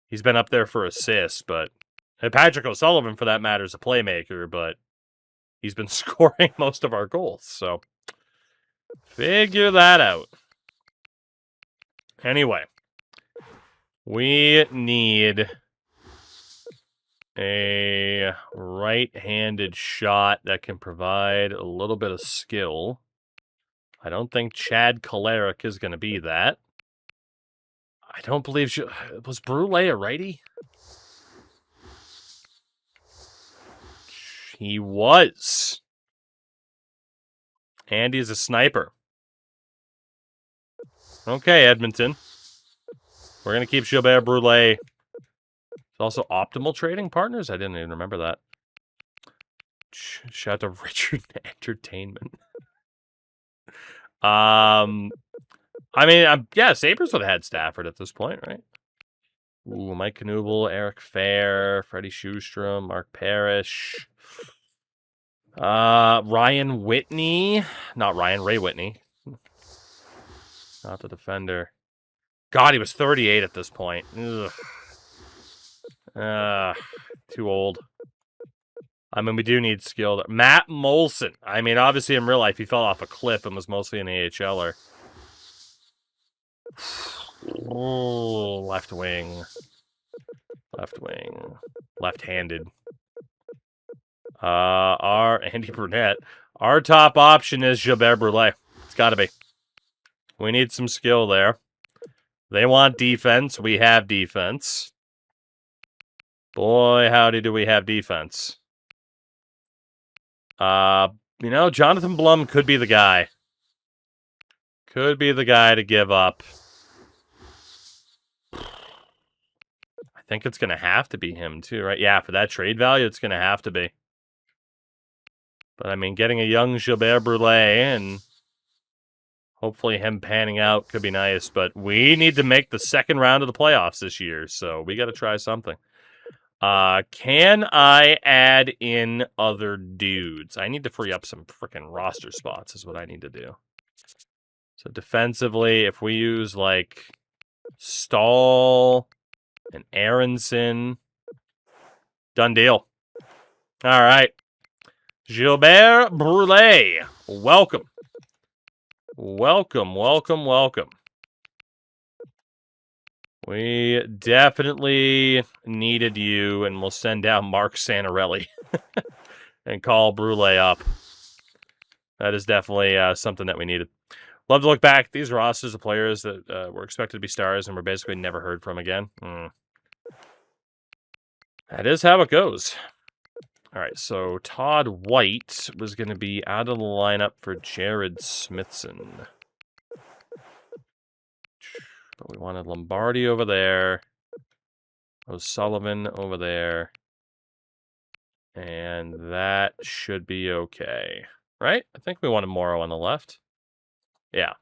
He's been up there for assists, but Patrick O'Sullivan, for that matter, is a playmaker, but he's been scoring most of our goals. So Figure that out. Anyway, we need a right-handed shot that can provide a little bit of skill. I don't think Chad Kolarek is going to be that. I don't believe was Brule a righty? He was. And he's a sniper. Okay, Edmonton. We're going to keep Gilbert Brule. It's also optimal trading partners? I didn't even remember that. Shout out to Richard Entertainment. I mean, yeah, Sabres would have had Stafford at this point, right? Ooh, Mike Knuble, Eric Fair, Freddie Sjustrom, Mark Parrish. Ryan Whitney. Not Ryan, Ray Whitney. Not the defender. God, he was 38 at this point. Ugh. Too old. I mean, we do need skill. Matt Molson. I mean, obviously in real life, he fell off a cliff and was mostly an AHLer. Oh, left wing. Left wing. Left-handed. Our Andy Brunette. Our top option is Gilbert Brule. It's got to be. We need some skill there. They want defense. We have defense. Boy, howdy do we have defense. You know, Jonathan Blum could be the guy. Could be the guy to give up. I think it's going to have to be him too, right? Yeah, for that trade value, it's going to have to be. But, I mean, getting a young Gilbert Brule and hopefully him panning out could be nice. But we need to make the second round of the playoffs this year, so we got to try something. Can I add in other dudes? I need to free up some freaking roster spots is what I need to do. So defensively, if we use, like, Stahl and Aronson, done deal. All right. Gilbert Brule, welcome. Welcome, welcome, welcome. We definitely needed you, and we'll send down Mark Santarelli and call Brule up. That is definitely something that we needed. Love to look back at these rosters of players that were expected to be stars and were basically never heard from again. That is how it goes. All right, so Todd White was going to be out of the lineup for Jared Smithson. But we wanted Lombardi over there. O'Sullivan over there. And that should be okay. Right? I think we wanted Morrow on the left. Yeah.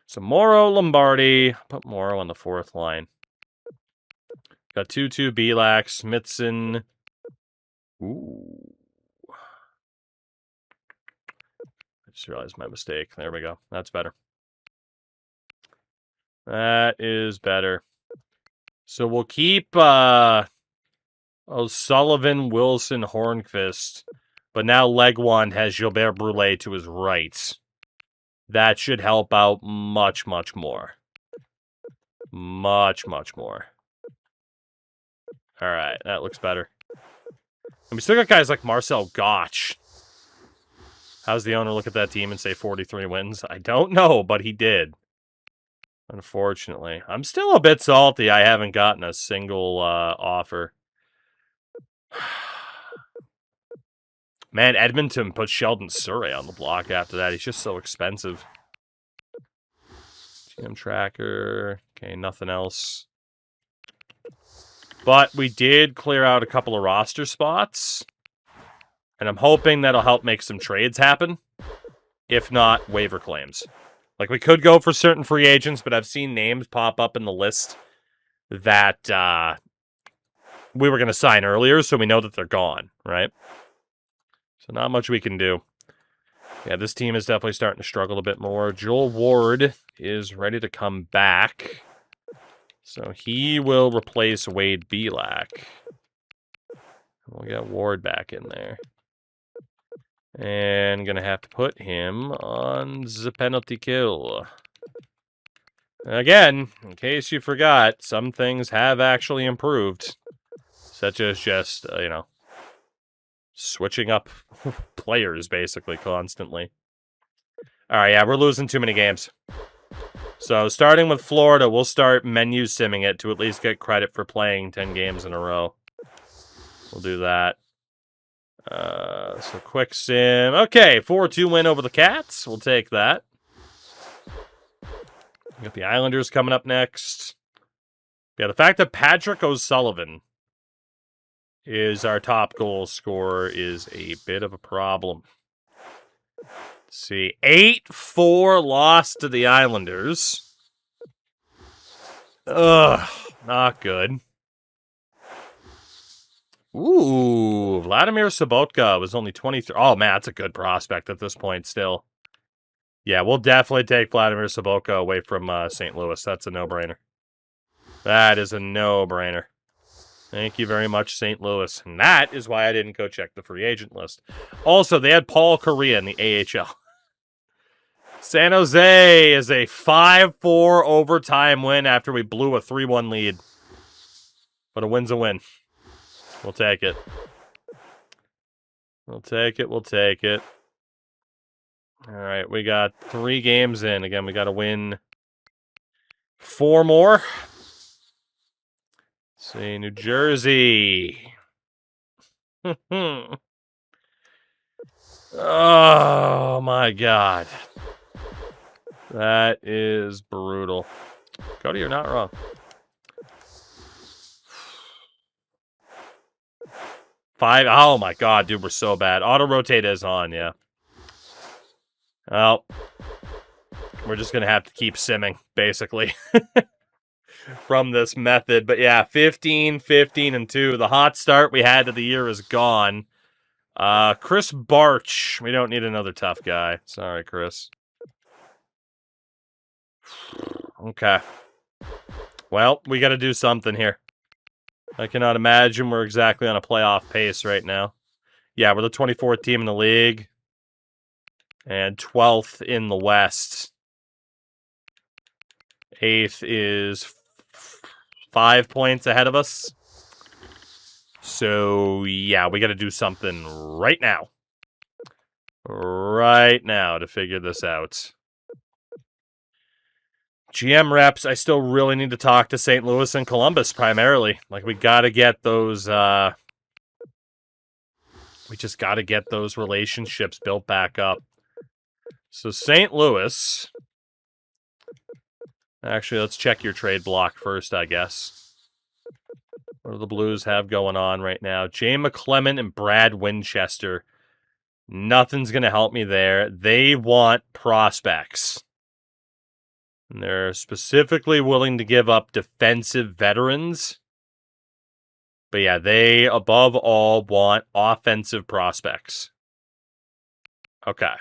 So Morrow, Lombardi. Put Morrow on the fourth line. Got 2-2 Belak, Smithson. Ooh. I just realized my mistake. There we go. That's better. That is better. So we'll keep O'Sullivan, Wilson, Hornqvist. But now Legwand has Gilbert Brule to his right. That should help out much, much more. Much, much more. All right, that looks better. And we still got guys like Marcel Gotch. How's the owner look at that team and say 43 wins? I don't know, but he did. Unfortunately. I'm still a bit salty I haven't gotten a single offer. Man, Edmonton put Sheldon Surrey on the block after that. He's just so expensive. GM tracker. Okay, nothing else. But we did clear out a couple of roster spots. And I'm hoping that'll help make some trades happen. If not, waiver claims. Like, we could go for certain free agents, but I've seen names pop up in the list that we were going to sign earlier, so we know that they're gone, right? So not much we can do. Yeah, this team is definitely starting to struggle a bit more. Joel Ward is ready to come back. So he will replace Wade Belak. We'll get Ward back in there. And going to have to put him on the penalty kill. Again, in case you forgot, some things have actually improved. Such as just, switching up players, basically, constantly. Alright, yeah, we're losing too many games. So, starting with Florida, we'll start menu simming it to at least get credit for playing 10 games in a row. We'll do that. So, quick sim. Okay, 4-2 win over the Cats. We'll take that. We got the Islanders coming up next. Yeah, the fact that Patrick O'Sullivan is our top goal scorer is a bit of a problem. Let's see, 8-4 loss to the Islanders. Ugh, not good. Ooh, Vladimir Sobotka was only 23. Oh, man, that's a good prospect at this point still. Yeah, we'll definitely take Vladimir Sobotka away from St. Louis. That's a no-brainer. That is a no-brainer. Thank you very much, St. Louis. And that is why I didn't go check the free agent list. Also, they had Paul Correa in the AHL. San Jose is a 5-4 overtime win after we blew a 3-1 lead. But a win's a win. We'll take it. We'll take it. We'll take it. All right, we got 3 games in. Again, we got to win 4 more. Let's see, New Jersey. Oh, my God. That is brutal. Cody, you're not wrong. 5. Oh, my God, dude, we're so bad. Auto-rotate is on, yeah. Well, we're just going to have to keep simming, basically, from this method. But yeah, 15, 15, and 2. The hot start we had to the year is gone. Chris Barch. We don't need another tough guy. Sorry, Chris. Okay. Well, we got to do something here. I cannot imagine we're exactly on a playoff pace right now. Yeah, we're the 24th team in the league. And 12th in the West. 8th is 5 points ahead of us. So, yeah, we got to do something right now. Right now to figure this out. GM reps, I still really need to talk to St. Louis and Columbus primarily. Like, we got to get those, we just got to get those relationships built back up. So, St. Louis. Actually, let's check your trade block first, I guess. What do the Blues have going on right now? Jay McClement and Brad Winchester. Nothing's going to help me there. They want prospects. And they're specifically willing to give up defensive veterans. But yeah, they, above all, want offensive prospects. Okay.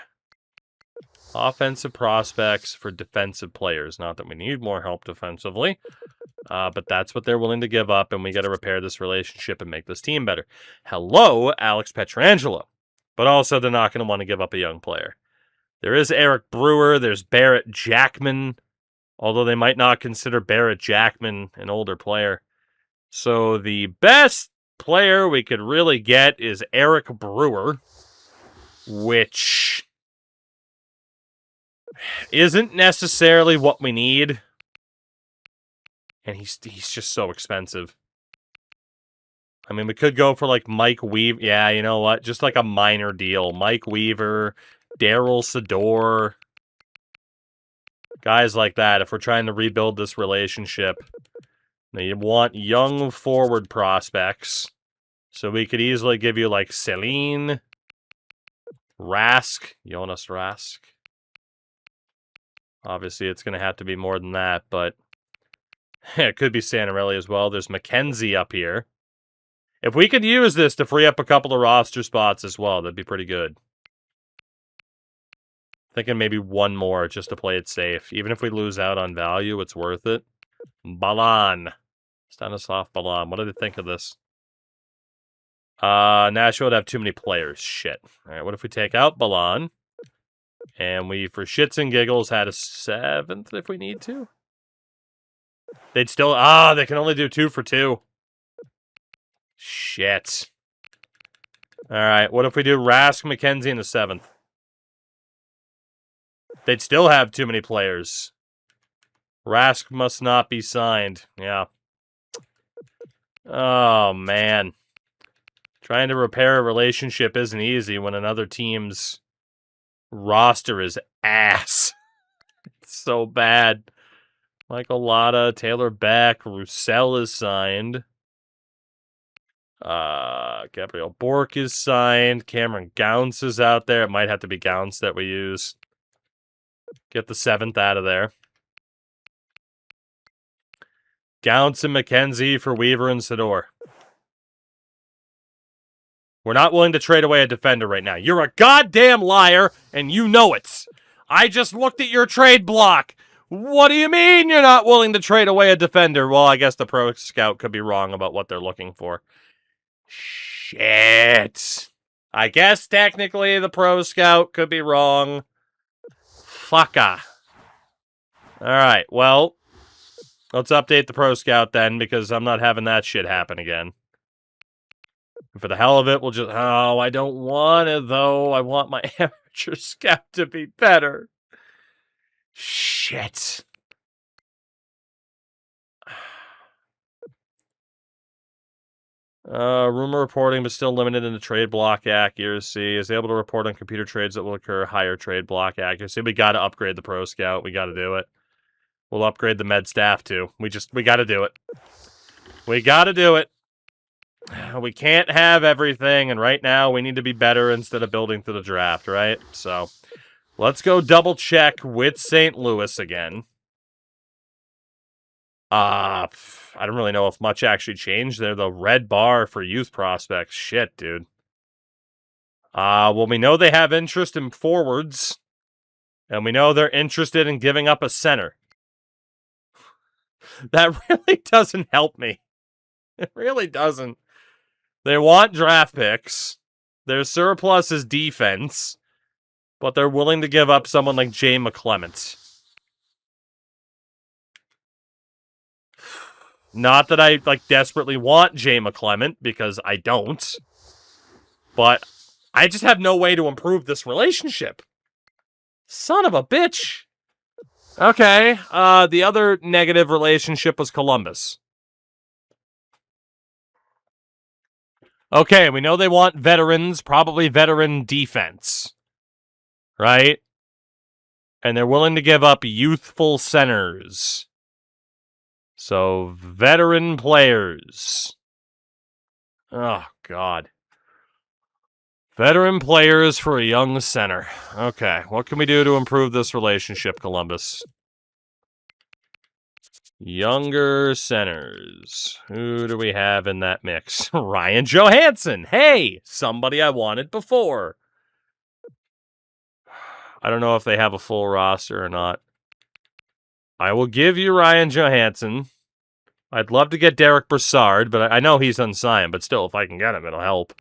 Offensive prospects for defensive players. Not that we need more help defensively. But that's what they're willing to give up, and we got to repair this relationship and make this team better. Hello, Alex Pietrangelo. But also, they're not going to want to give up a young player. There is Eric Brewer. There's Barrett Jackman. Although they might not consider Barrett Jackman an older player. So the best player we could really get is Eric Brewer. Which isn't necessarily what we need. And he's just so expensive. I mean, we could go for like Mike Weaver. Yeah, you know what? Just like a minor deal. Mike Weaver, Daryl Sador. Guys like that, if we're trying to rebuild this relationship. Now, you want young forward prospects. So we could easily give you like Celine, Rask, Jonas Rask. Obviously, it's going to have to be more than that, but it could be Santorelli as well. There's McKenzie up here. If we could use this to free up a couple of roster spots as well, that'd be pretty good. Thinking maybe one more just to play it safe. Even if we lose out on value, it's worth it. Balan. Stanislav Balan. What do they think of this? Nashville would have too many players. Shit. All right, what if we take out Balan? And we, for shits and giggles, had a 7th if we need to? They'd still... they can only do 2 for 2. Shit. All right, what if we do Rask, McKenzie in the 7th? They'd still have too many players. Rask must not be signed. Yeah. Oh, man. Trying to repair a relationship isn't easy when another team's roster is ass. It's so bad. Michael Lotta, Taylor Beck, Roussel is signed. Gabriel Bork is signed. Cameron Gounce is out there. It might have to be Gounce that we use. Get the 7th out of there. Gounce and McKenzie for Weaver and Sador. We're not willing to trade away a defender right now. You're a goddamn liar, and you know it. I just looked at your trade block. What do you mean you're not willing to trade away a defender? Well, I guess the Pro Scout could be wrong about what they're looking for. Shit. I guess technically the Pro Scout could be wrong. Fucka. Alright, well, let's update the Pro Scout then, because I'm not having that shit happen again. And for the hell of it, we'll just... Oh, I don't want it, though. I want my amateur scout to be better. Shit. Rumor reporting, but still limited in the trade block accuracy. Is able to report on computer trades that will occur. Higher trade block accuracy. We got to upgrade the Pro Scout. We got to do it. We'll upgrade the med staff too. We got to do it. We got to do it. We can't have everything, and right now we need to be better instead of building through the draft, right? So let's go double check with St. Louis again. I don't really know if much actually changed there. The red bar for youth prospects. Shit, dude. Well, we know they have interest in forwards, and we know they're interested in giving up a center. That really doesn't help me. It really doesn't. They want draft picks. Their surplus is defense, but they're willing to give up someone like Jay McClement. Not that I desperately want Jay McClement, because I don't. But I just have no way to improve this relationship. Son of a bitch. Okay, the other negative relationship was Columbus. Okay, we know they want veterans, probably veteran defense. Right? And they're willing to give up youthful centers. So, veteran players. Oh, God. Veteran players for a young center. Okay, what can we do to improve this relationship, Columbus? Younger centers. Who do we have in that mix? Ryan Johansson. Hey, somebody I wanted before. I don't know if they have a full roster or not. I will give you Ryan Johansson. I'd love to get Derek Brassard, but I know he's unsigned, but still, if I can get him, it'll help.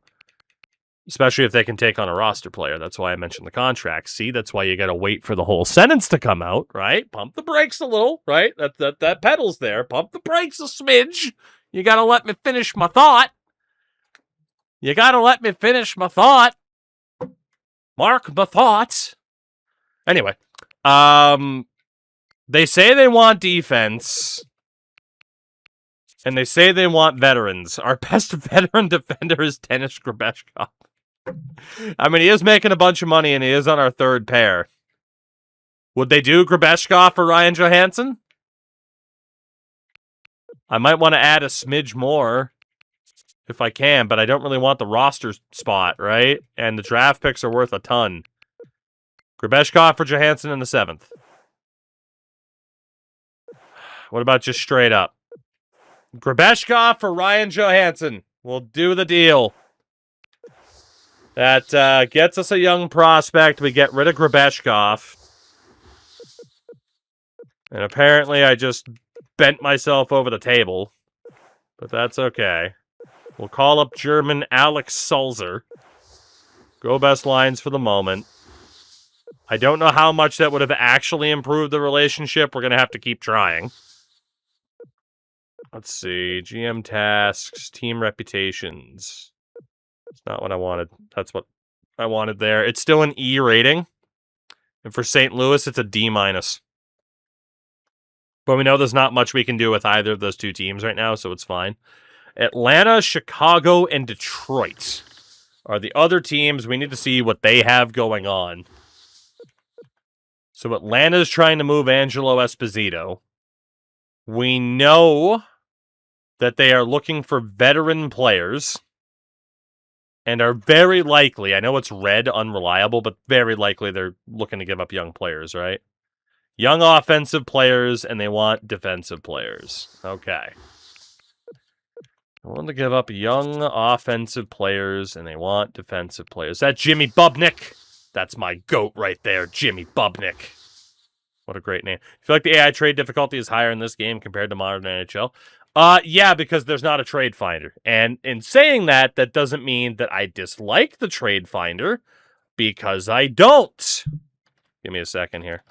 Especially if they can take on a roster player. That's why I mentioned the contract. See, that's why you got to wait for the whole sentence to come out, right? Pump the brakes a little, right? That pedal's there. Pump the brakes a smidge. You got to let me finish my thought. You got to let me finish my thought. Mark my thoughts. Anyway, they say they want defense, and they say they want veterans. Our best veteran defender is Denis Grabeshkov. I mean, he is making a bunch of money, and he is on our third pair. Would they do Grabeshkov for Ryan Johansson? I might want to add a smidge more if I can, but I don't really want the roster spot, right? And the draft picks are worth a ton. Grabeshkov for Johansson in the 7th. What about just straight up? Grabeshkov for Ryan Johansson. We'll do the deal. That gets us a young prospect. We get rid of Grabeshkov. And apparently I just bent myself over the table. But that's okay. We'll call up German Alex Sulzer. Go best lines for the moment. I don't know how much that would have actually improved the relationship. We're going to have to keep trying. Let's see. GM tasks, team reputations. It's not what I wanted. That's what I wanted there. It's still an E rating. And for St. Louis, it's a D-. But we know there's not much we can do with either of those two teams right now, so it's fine. Atlanta, Chicago, and Detroit are the other teams. We need to see what they have going on. So Atlanta's trying to move Angelo Esposito. We know that they are looking for veteran players and are very likely, I know it's red, unreliable, but very likely they're looking to give up young players, right? Young offensive players, and they want defensive players. Okay. They want to give up young offensive players, and they want defensive players. That's Jimmy Bubnick. That's my GOAT right there, Jimmy Bubnick. What a great name. I feel like the AI trade difficulty is higher in this game compared to modern NHL. Yeah, because there's not a trade finder. And in saying that, that doesn't mean that I dislike the trade finder, because I don't. Give me a second here.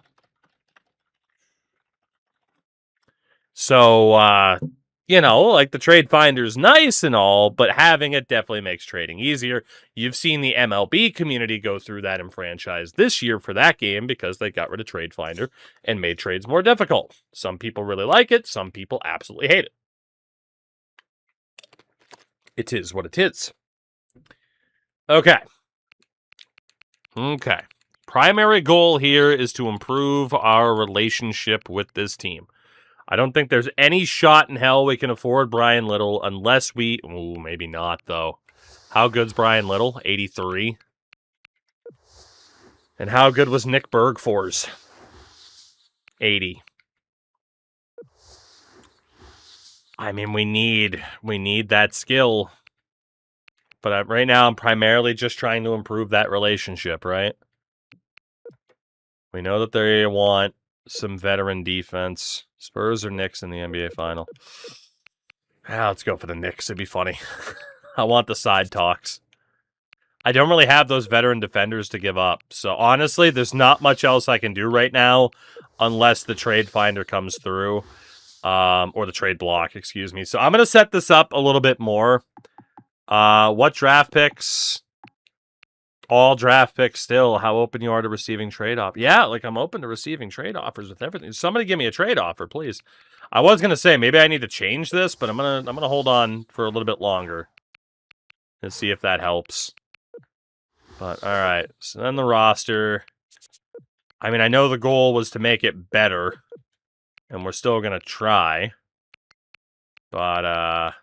So, you know, like the trade finder's nice and all, but having it definitely makes trading easier. You've seen the MLB community go through that in franchise this year for that game because they got rid of trade finder and made trades more difficult. Some people really like it. Some people absolutely hate it. It is what it is. Okay. Primary goal here is to improve our relationship with this team. I don't think there's any shot in hell we can afford Brian Little unless we... Ooh, maybe not, though. How good's Brian Little? 83. And how good was Nick Bergfors? 80. I mean, we need that skill. But right now, I'm primarily just trying to improve that relationship, right? We know that they want some veteran defense. Spurs or Knicks in the NBA final? Let's go for the Knicks. It'd be funny. I want the side talks. I don't really have those veteran defenders to give up. So honestly, there's not much else I can do right now unless the trade finder comes through. Or the trade block, excuse me. So I'm going to set this up a little bit more. What draft picks? All draft picks still. How open you are to receiving trade offers? Yeah, like I'm open to receiving trade offers with everything. Somebody give me a trade offer, please. I was gonna say maybe I need to change this, but I'm gonna hold on for a little bit longer and see if that helps. But all right, so then the roster. I mean, I know the goal was to make it better, and we're still gonna try. But I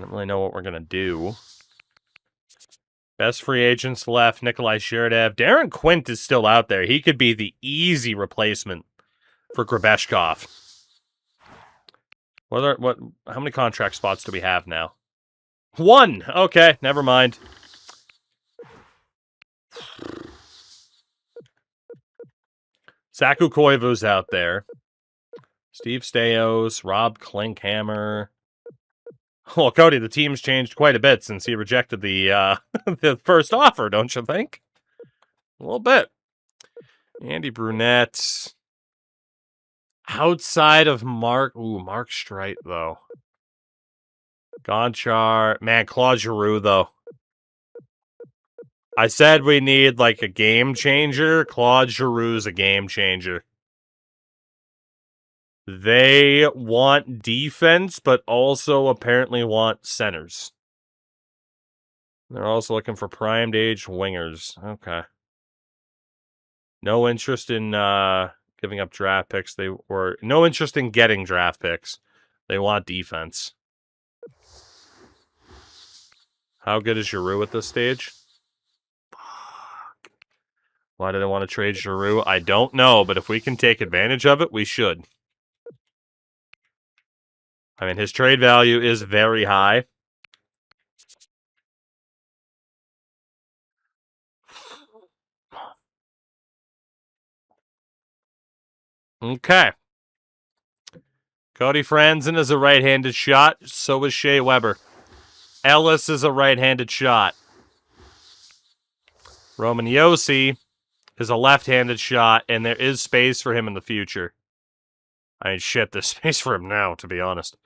don't really know what we're going to do. Best free agents left, Nikolai Sheridan. Darren Quint is still out there. He could be the easy replacement for Grabeshkov. How many contract spots do we have now? 1! Okay, never mind. Saku Koivu's out there. Steve Stais, Rob Klinkhammer. Well, Cody, the team's changed quite a bit since he rejected the the first offer, don't you think? A little bit. Andy Brunette. Outside of Mark Streit, though. Gonchar. Man, Claude Giroux, though. I said we need, like, a game changer. Claude Giroux's a game changer. They want defense, but also apparently want centers. They're also looking for primed age wingers. Okay. No interest in giving up draft picks. No interest in getting draft picks. They want defense. How good is Giroux at this stage? Fuck. Why do they want to trade Giroux? I don't know, but if we can take advantage of it, we should. I mean, his trade value is very high. Okay. Cody Franzen is a right-handed shot. So is Shea Weber. Ellis is a right-handed shot. Roman Yossi is a left-handed shot, and there is space for him in the future. I mean, shit, there's space for him now, to be honest.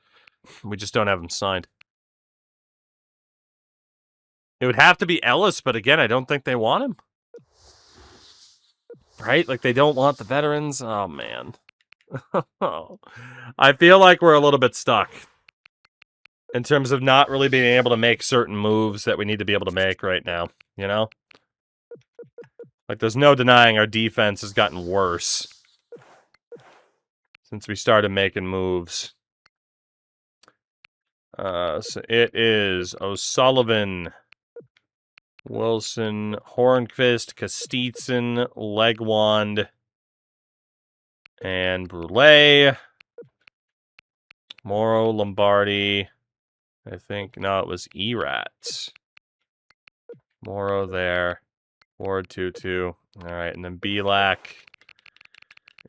We just don't have him signed. It would have to be Ellis, but again, I don't think they want him. Right? Like, they don't want the veterans. Oh, man. I feel like we're a little bit stuck in terms of not really being able to make certain moves that we need to be able to make right now, you know? Like, there's no denying our defense has gotten worse since we started making moves. So it is O'Sullivan, Wilson, Hornqvist, Kostitsin, Legwand, and Brule. Morrow, Lombardi. I think, no, it was Erat. Morrow there. Ward 2-2. All right, and then Belak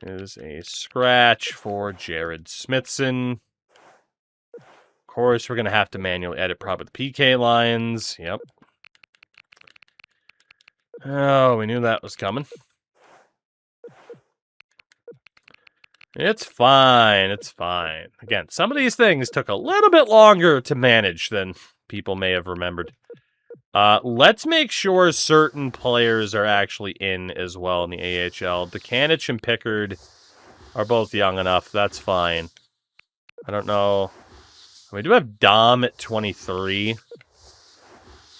is a scratch for Jared Smithson. Of course, we're going to have to manually edit probably the PK lines. Yep. Oh, we knew that was coming. It's fine. It's fine. Again, some of these things took a little bit longer to manage than people may have remembered. Let's make sure certain players are actually in as well in the AHL. Dekanich and Pickard are both young enough. That's fine. I don't know. We do have Dom at 23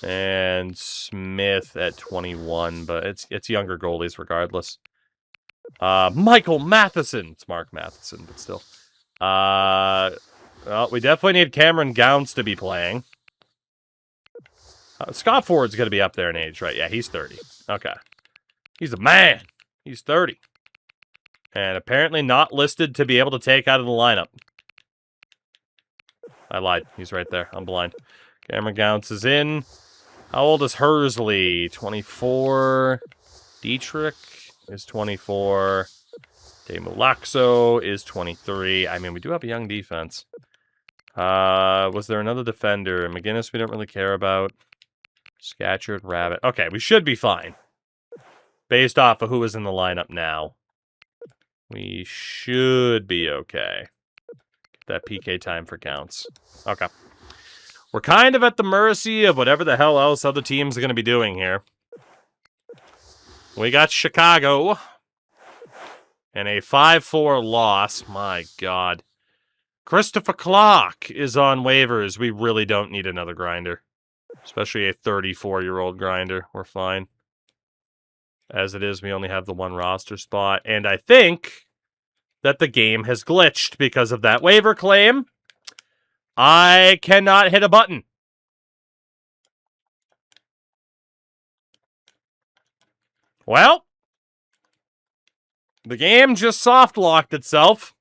and Smith at 21, but it's younger goalies regardless. Michael Matheson. It's Mark Matheson, but still. Well, we definitely need Cameron Gounce to be playing. Scott Ford's going to be up there in age, right? Yeah, he's 30. Okay. He's a man. He's 30. And apparently not listed to be able to take out of the lineup. I lied. He's right there. I'm blind. Cameron Gounce is in. How old is Hersley? 24. Dietrich is 24. Demulaxo is 23. I mean, we do have a young defense. Was there another defender? McGinnis we don't really care about. Scatcherd, Rabbit. Okay, we should be fine. Based off of who is in the lineup now. We should be okay. Get that PK time for counts. Okay. We're kind of at the mercy of whatever the hell else other teams are going to be doing here. We got Chicago. And a 5-4 loss. My God. Christopher Clark is on waivers. We really don't need another grinder. Especially a 34-year-old grinder. We're fine. As it is, we only have the one roster spot. And I think that the game has glitched because of that waiver claim. I cannot hit a button. Well, the game just soft-locked itself.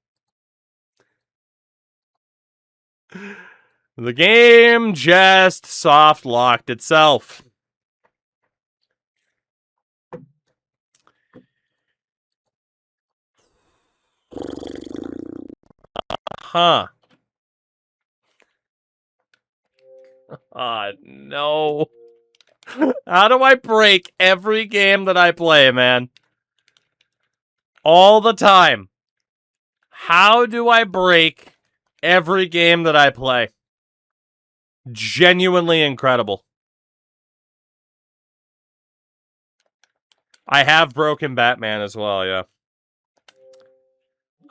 The game just soft-locked itself. Huh. No. How do I break every game that I play, man? All the time. How do I break every game that I play? Genuinely incredible. I have broken Batman as well, yeah.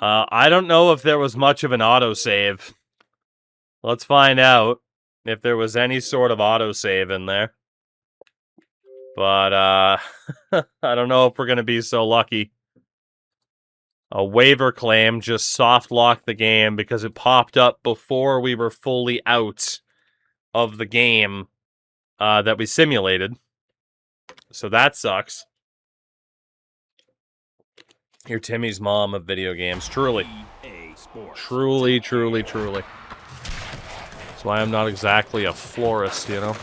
I don't know if there was much of an autosave. Let's find out if there was any sort of autosave in there. But, I don't know if we're going to be so lucky. A waiver claim just soft-locked the game because it popped up before we were fully out of the game that we simulated. So that sucks. You're Timmy's mom of video games. Truly. Truly, truly, truly. That's why I'm not exactly a florist, you know?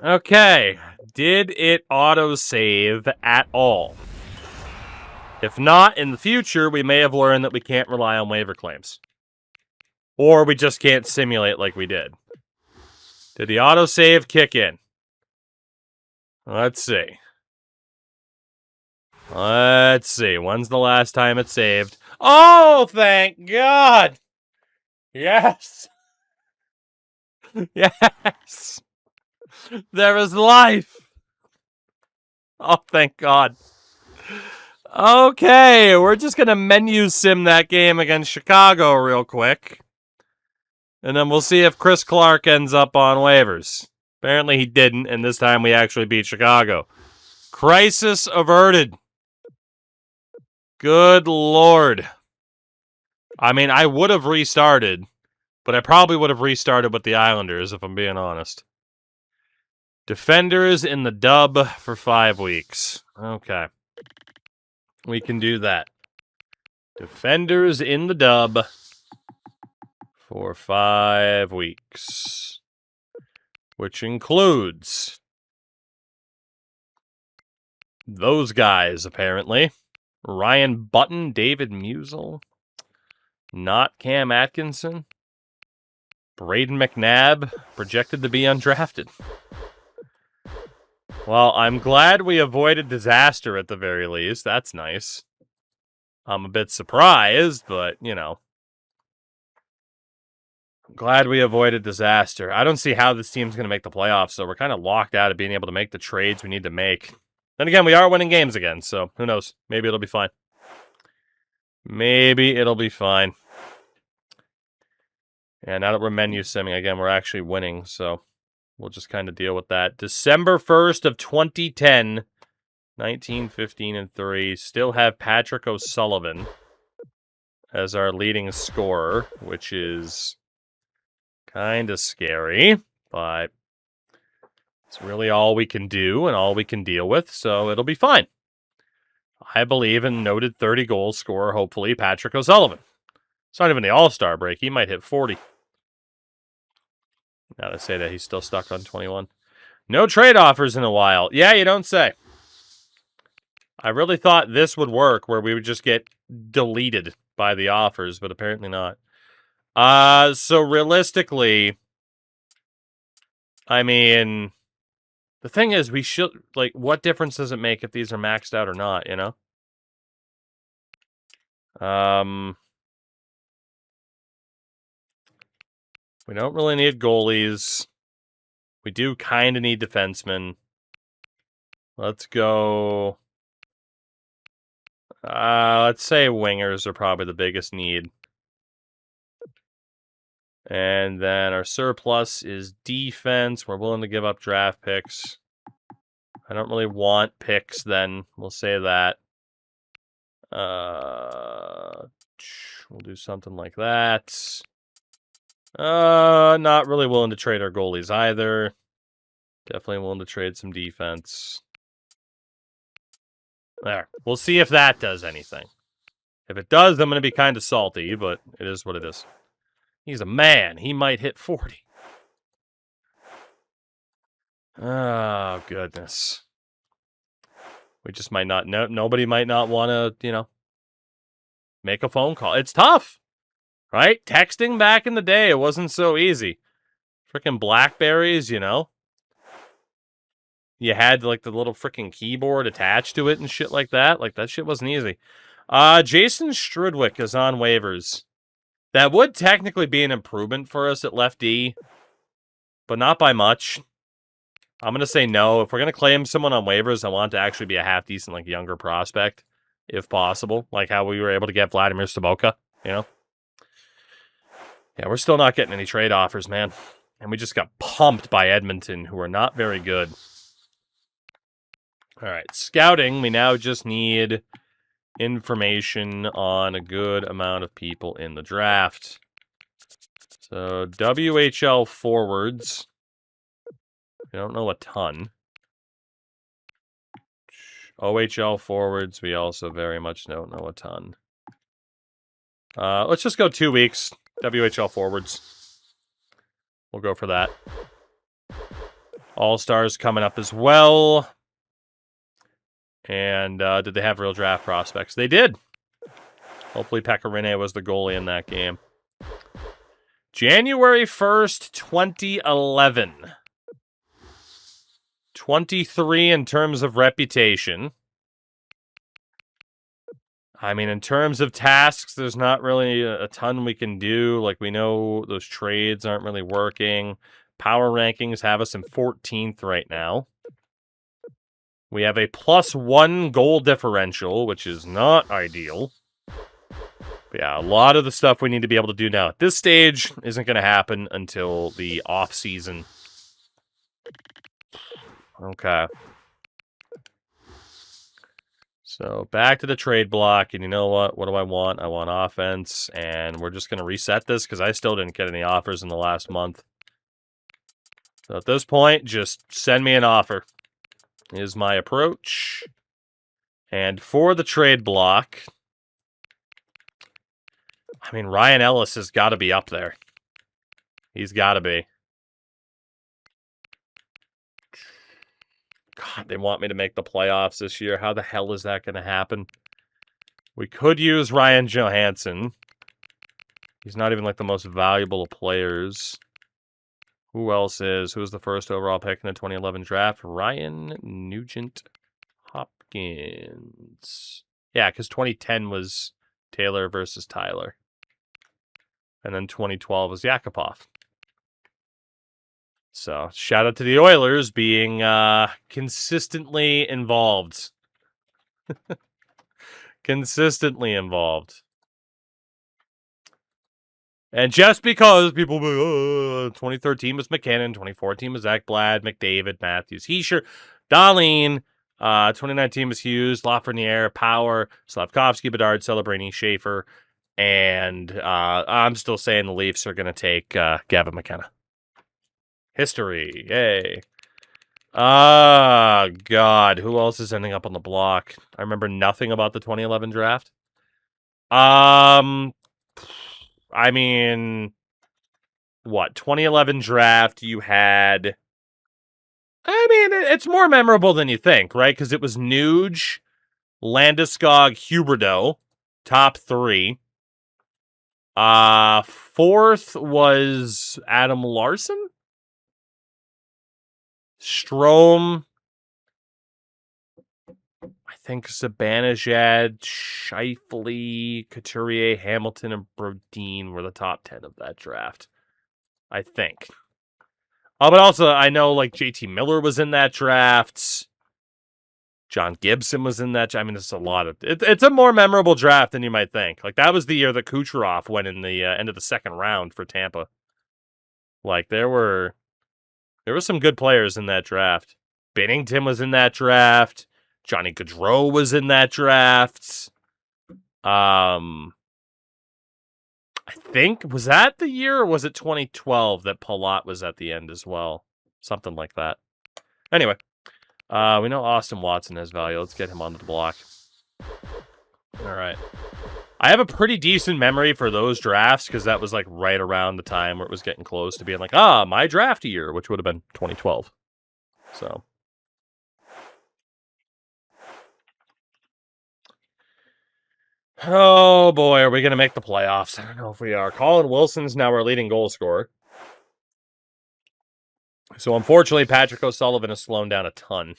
Okay. Did it auto-save at all? If not, in the future, we may have learned that we can't rely on waiver claims. Or we just can't simulate like we did. Did the autosave kick in? Let's see. Let's see. When's the last time it saved? Oh, thank God! Yes! Yes! There is life! Oh, thank God. Okay, we're just going to menu sim that game against Chicago real quick. And then we'll see if Chris Clark ends up on waivers. Apparently he didn't, and this time we actually beat Chicago. Crisis averted. Good Lord. I mean, I would have restarted, but I probably would have restarted with the Islanders, if I'm being honest. Defenders in the dub for 5 weeks. Okay. We can do that. Defenders in the dub for 5 weeks. Which includes those guys, apparently. Ryan Button, David Musel, not Cam Atkinson, Braden McNabb, projected to be undrafted. Well, I'm glad we avoided disaster at the very least. That's nice. I'm a bit surprised, but, you know. I'm glad we avoided disaster. I don't see how this team's going to make the playoffs, so we're kind of locked out of being able to make the trades we need to make. Then again, we are winning games again, so who knows? Maybe it'll be fine. Maybe it'll be fine. And now that we're menu simming again, we're actually winning, so we'll just kind of deal with that. December 1st of 2010, 19-15-3. Still have Patrick O'Sullivan as our leading scorer, which is kind of scary, but it's really all we can do and all we can deal with, so it'll be fine. I believe in noted 30-goal scorer, hopefully, Patrick O'Sullivan. It's not even the All-Star break. He might hit 40. Now to say that he's still stuck on 21. No trade offers in a while. Yeah, you don't say. I really thought this would work, where we would just get deleted by the offers, but apparently not. So realistically, I mean, the thing is, we should, like, what difference does it make if these are maxed out or not, you know? We don't really need goalies. We do kind of need defensemen. Let's go. Let's say wingers are probably the biggest need. And then our surplus is defense. We're willing to give up draft picks. I don't really want picks then. We'll say that. We'll do something like that. Not really willing to trade our goalies either. Definitely willing to trade some defense. There. We'll see if that does anything. If it does, I'm going to be kind of salty, but it is what it is. He's a man. He might hit 40. Oh, goodness. We just might not know. Nobody might not want to, you know, make a phone call. It's tough, right? Texting back in the day, it wasn't so easy. Freaking Blackberries, you know? You had, like, the little freaking keyboard attached to it and shit like that. Like, that shit wasn't easy. Jason Strudwick is on waivers. That would technically be an improvement for us at left D, but not by much. I'm going to say no. If we're going to claim someone on waivers, I want it to actually be a half-decent, like, younger prospect, if possible. Like how we were able to get Vladimir Sobotka, you know? Yeah, we're still not getting any trade offers, man. And we just got pumped by Edmonton, who are not very good. All right, scouting, we now just need information on a good amount of people in the draft. So, WHL forwards. We don't know a ton. OHL forwards, we also very much don't know a ton. Let's just go 2 weeks. WHL forwards. We'll go for that. All-Stars coming up as well. And did they have real draft prospects? They did. Hopefully Pekka Rinne was the goalie in that game. January 1st, 2011. 23 in terms of reputation. I mean, in terms of tasks, there's not really a ton we can do. Like, we know those trades aren't really working. Power rankings have us in 14th right now. We have a +1 goal differential, which is not ideal. But yeah, a lot of the stuff we need to be able to do now at this stage isn't going to happen until the off-season. Okay. So back to the trade block, and you know what? What do I want? I want offense, and we're just going to reset this because I still didn't get any offers in the last month. So at this point, just send me an offer is my approach. And for the trade block, I mean, Ryan Ellis has got to be up there. He's got to be. God, they want me to make the playoffs this year. How the hell is that going to happen? We could use Ryan Johansson. He's not even like the most valuable of players. Who else is? Who's the first overall pick in the 2011 draft? Ryan Nugent Hopkins. Yeah, because 2010 was Taylor versus Tyler. And then 2012 was Yakupov. So, shout out to the Oilers being consistently involved. Consistently involved. And just because people, 2013 was McKinnon, 2014 was Zach Blad, McDavid, Matthews, Heischer, Dahlin, 2019 was Hughes, Lafreniere, Power, Slavkovsky, Bedard, Celebrini, Schaefer, and I'm still saying the Leafs are going to take Gavin McKenna. History, yay. Ah, God, who else is ending up on the block? I remember nothing about the 2011 draft. I mean, what, 2011 draft, you had... I mean, it's more memorable than you think, right? Because it was Nuge, Landeskog, Huberdeau, top 3. Fourth was Adam Larson? Strome, I think Zibanejad, Scheifele, Couturier, Hamilton, and Brodin were the top 10 of that draft. I think. Oh, but also, I know, like, JT Miller was in that draft. John Gibson was in that. I mean, it's a lot of... It's a more memorable draft than you might think. Like, that was the year that Kucherov went in the end of the second round for Tampa. Like, there were some good players in that draft. Binnington was in that draft. Johnny Gaudreau was in that draft. I think, was that the year or was it 2012 that Palat was at the end as well? Something like that. Anyway, we know Austin Watson has value. Let's get him onto the block. All right. I have a pretty decent memory for those drafts because that was like right around the time where it was getting close to being like, my draft year, which would have been 2012. So. Oh boy, are we going to make the playoffs? I don't know if we are. Colin Wilson's now our leading goal scorer. So unfortunately, Patrick O'Sullivan has slowed down a ton.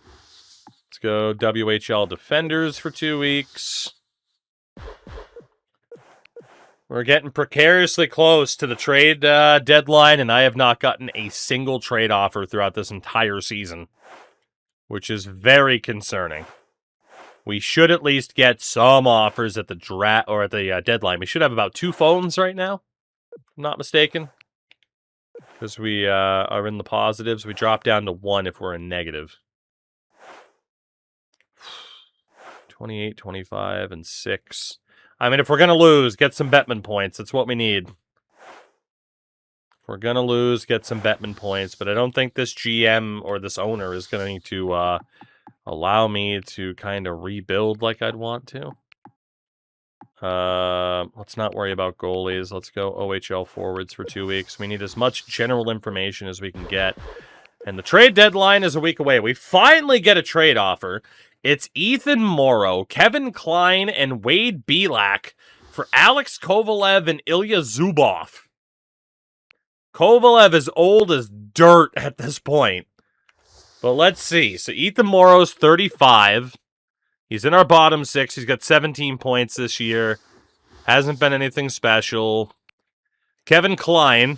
Let's go WHL defenders for 2 weeks. We're getting precariously close to the trade deadline, and I have not gotten a single trade offer throughout this entire season, which is very concerning. We should at least get some offers at the draft or at the deadline. We should have about 2 phones right now, if I'm not mistaken, because we are in the positives. We drop down to 1 if we're in negative. 28, 25, and 6. I mean, if we're going to lose, get some Bettman points. That's what we need. If we're going to lose, get some Bettman points. But I don't think this GM or this owner is going to need to allow me to kind of rebuild like I'd want to. Let's not worry about goalies. Let's go OHL forwards for 2 weeks. We need as much general information as we can get. And the trade deadline is a week away. We finally get a trade offer. It's Ethan Morrow, Kevin Klein, and Wade Belak for Alex Kovalev and Ilya Zubov. Kovalev is old as dirt at this point. But let's see. So Ethan Morrow's 35. He's in our bottom six. He's got 17 points this year. Hasn't been anything special. Kevin Klein,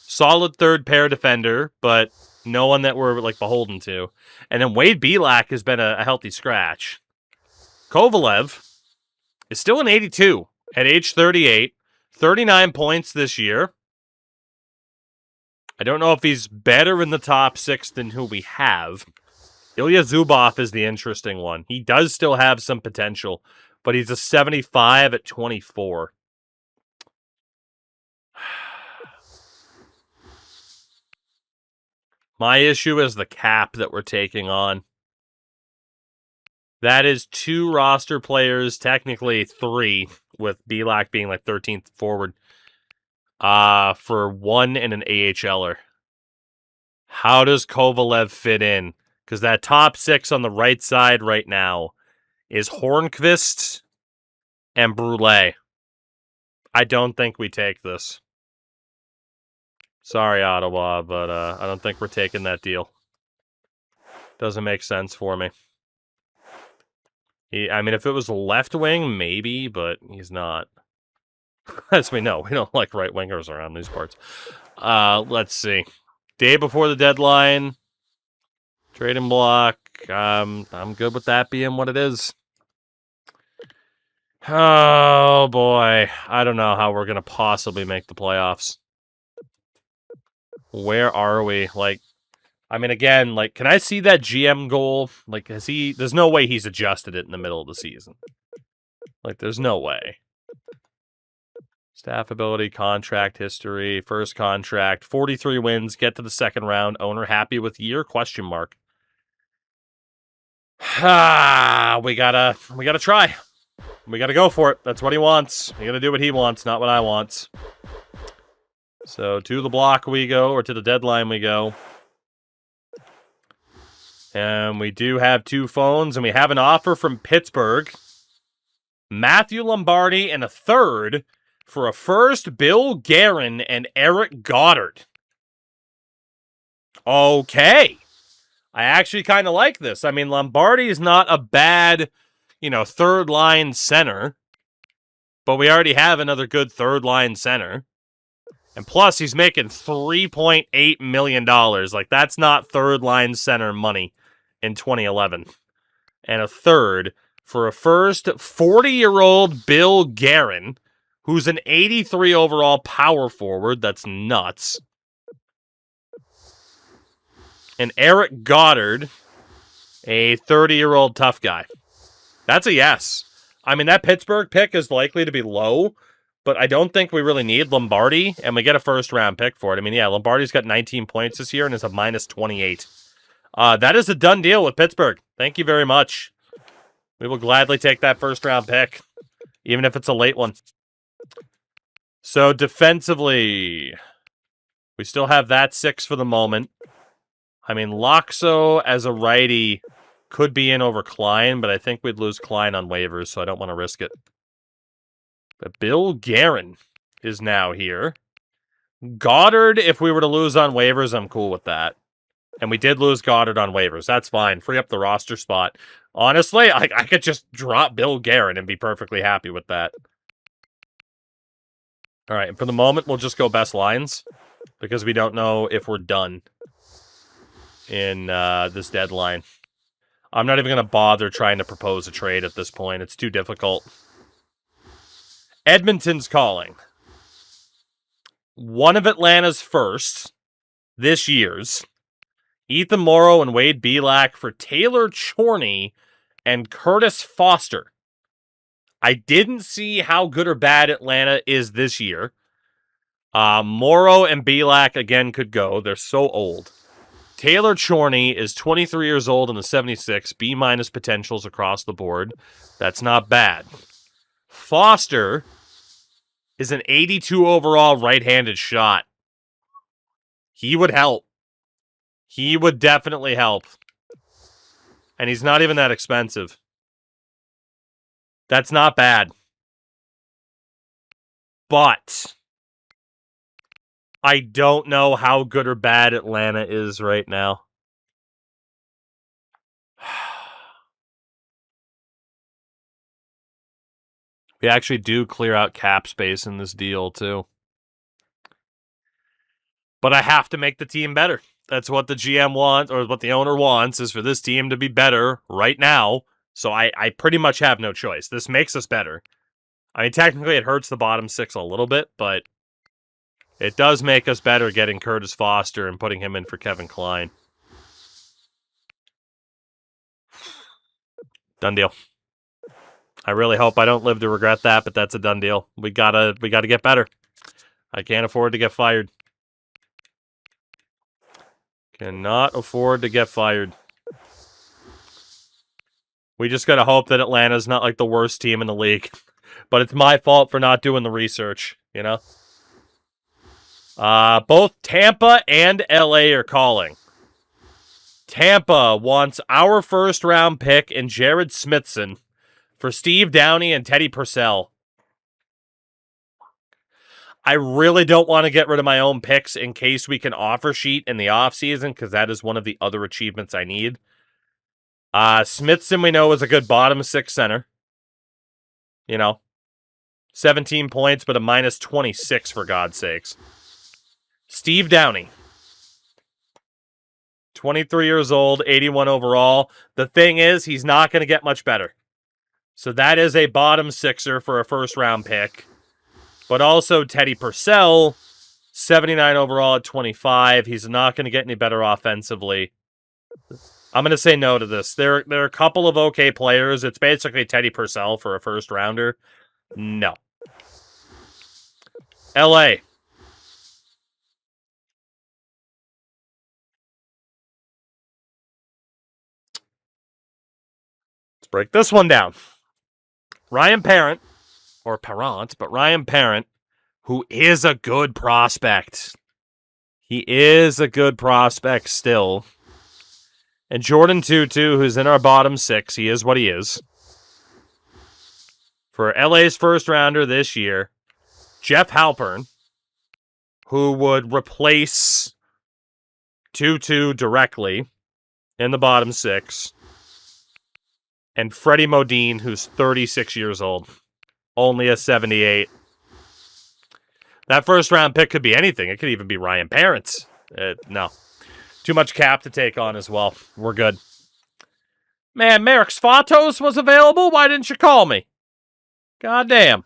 solid third pair defender, but no one that we're like beholden to. And then Wade Belak has been a healthy scratch. Kovalev is still an 82 at age 38. 39 points this year. I don't know if he's better in the top six than who we have. Ilya Zubov is the interesting one. He does still have some potential, but he's a 75 at 24. My issue is the cap that we're taking on. That is 2 roster players, technically 3, with Belak being like 13th forward, for 1 and an AHLer. How does Kovalev fit in? Because that top 6 on the right side right now is Hornqvist and Brule. I don't think we take this. Sorry, Ottawa, but I don't think we're taking that deal. Doesn't make sense for me. I mean, if it was left wing, maybe, but he's not. As we know, we don't like right wingers around these parts. Let's see. Day before the deadline. Trading block. I'm good with that being what it is. Oh, boy. I don't know how we're going to possibly make the playoffs. Where are we? Like, I mean, again, like, can I see that GM goal? Like, there's no way he's adjusted it in the middle of the season. Like, there's no way. Staff ability, contract history, first contract, 43 wins, get to the second round, owner happy with year, question mark. We gotta try. We gotta go for it. That's what he wants. We gotta do what he wants, not what I want. So to the block we go, or to the deadline we go. And we do have 2 phones, and we have an offer from Pittsburgh. Matthew Lombardi and a third for a first, Bill Guerin and Eric Goddard. Okay. I actually kind of like this. I mean, Lombardi is not a bad, third line center. But we already have another good third line center. And plus, he's making $3.8 million. Like, that's not third line center money in 2011. And a third for a first, 40-year-old Bill Guerin, who's an 83 overall power forward. That's nuts. And Eric Goddard, a 30-year-old tough guy. That's a yes. I mean, that Pittsburgh pick is likely to be low, but I don't think we really need Lombardi, and we get a first-round pick for it. I mean, yeah, Lombardi's got 19 points this year and is a minus 28. That is a done deal with Pittsburgh. Thank you very much. We will gladly take that first-round pick, even if it's a late one. So, defensively, we still have that 6 for the moment. I mean, Loxo as a righty could be in over Klein, but I think we'd lose Klein on waivers, so I don't want to risk it. But Bill Guerin is now here. Goddard, if we were to lose on waivers, I'm cool with that. And we did lose Goddard on waivers. That's fine. Free up the roster spot. Honestly, I could just drop Bill Guerin and be perfectly happy with that. All right, and for the moment, we'll just go best lines because we don't know if we're done in this deadline. I'm not even going to bother trying to propose a trade at this point. It's too difficult. Edmonton's calling. One of Atlanta's first, this year's, Ethan Morrow and Wade Belak for Taylor Chorney and Curtis Foster. I didn't see how good or bad Atlanta is this year. Morrow and Belak, again, could go. They're so old. Taylor Chorney is 23 years old in the 76, B- potentials across the board. That's not bad. Foster is an 82 overall right-handed shot. He would help. He would definitely help. And he's not even that expensive. That's not bad. But I don't know how good or bad Atlanta is right now. We actually do clear out cap space in this deal, too. But I have to make the team better. That's what the GM wants, or what the owner wants, is for this team to be better right now. So I pretty much have no choice. This makes us better. I mean, technically it hurts the bottom six a little bit, but it does make us better getting Curtis Foster and putting him in for Kevin Klein. Done deal. I really hope I don't live to regret that, but that's a done deal. We gotta get better. I can't afford to get fired. Cannot afford to get fired. We just gotta hope that Atlanta's not like the worst team in the league. But it's my fault for not doing the research, you know? Both Tampa and LA are calling. Tampa wants our first-round pick and Jared Smithson for Steve Downey and Teddy Purcell. I really don't want to get rid of my own picks in case we can offer sheet in the offseason, because that is one of the other achievements I need. Smithson, we know, is a good bottom six center. You know, 17 points, but a minus 26, for God's sakes. Steve Downey, 23 years old, 81 overall. The thing is, he's not going to get much better. So that is a bottom sixer for a first-round pick. But also Teddy Purcell, 79 overall at 25. He's not going to get any better offensively. I'm going to say no to this. There are a couple of okay players. It's basically Teddy Purcell for a first-rounder. No. LA. Let's break this one down. Ryan Parent, or Parent, but Ryan Parent, who is a good prospect. He is a good prospect still. And Jordan Tutu, who's in our bottom six, he is what he is. For LA's first rounder this year, Jeff Halpern, who would replace Tutu directly in the bottom six. And Freddie Modine, who's 36 years old. Only a 78. That first round pick could be anything. It could even be Ryan Parent. No. Too much cap to take on as well. We're good. Man, Merrick Svatos was available? Why didn't you call me? Goddamn.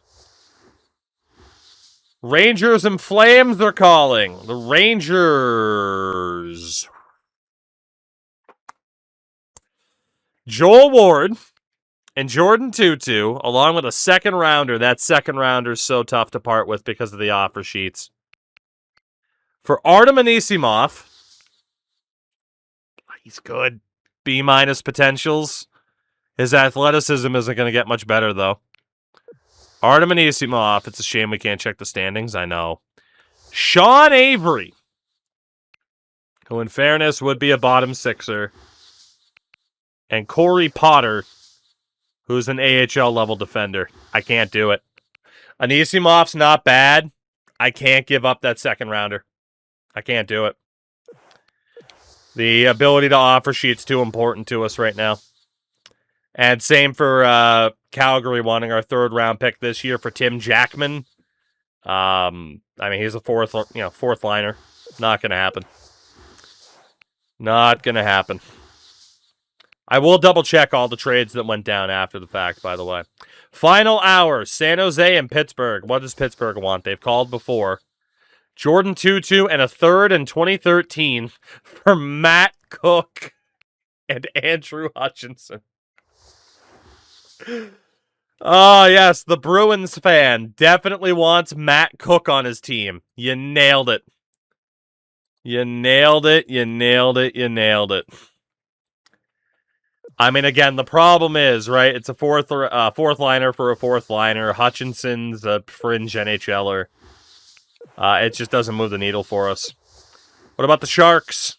Rangers and Flames are calling. The Rangers. Joel Ward and Jordan Tutu, along with a second rounder. That second rounder is so tough to part with because of the offer sheets. For Artem Anisimov, he's good. B- potentials. His athleticism isn't going to get much better, though. Artem Anisimov, it's a shame we can't check the standings, I know. Sean Avery, who in fairness would be a bottom sixer. And Corey Potter, who's an AHL level defender. I can't do it. Anisimov's not bad. I can't give up that second rounder. I can't do it. The ability to offer sheet's too important to us right now. And same for Calgary wanting our third round pick this year for Tim Jackman. I mean, he's a fourth liner. Not going to happen. Not going to happen. I will double check all the trades that went down after the fact, by the way. Final hour, San Jose and Pittsburgh. What does Pittsburgh want? They've called before. Jordan Tutu and a third in 2013 for Matt Cook and Andrew Hutchinson. Oh, yes, the Bruins fan definitely wants Matt Cook on his team. You nailed it. You nailed it, you nailed it, you nailed it. I mean, again, the problem is, right, it's a fourth liner for a fourth liner. Hutchinson's a fringe NHLer. It just doesn't move the needle for us. What about the Sharks?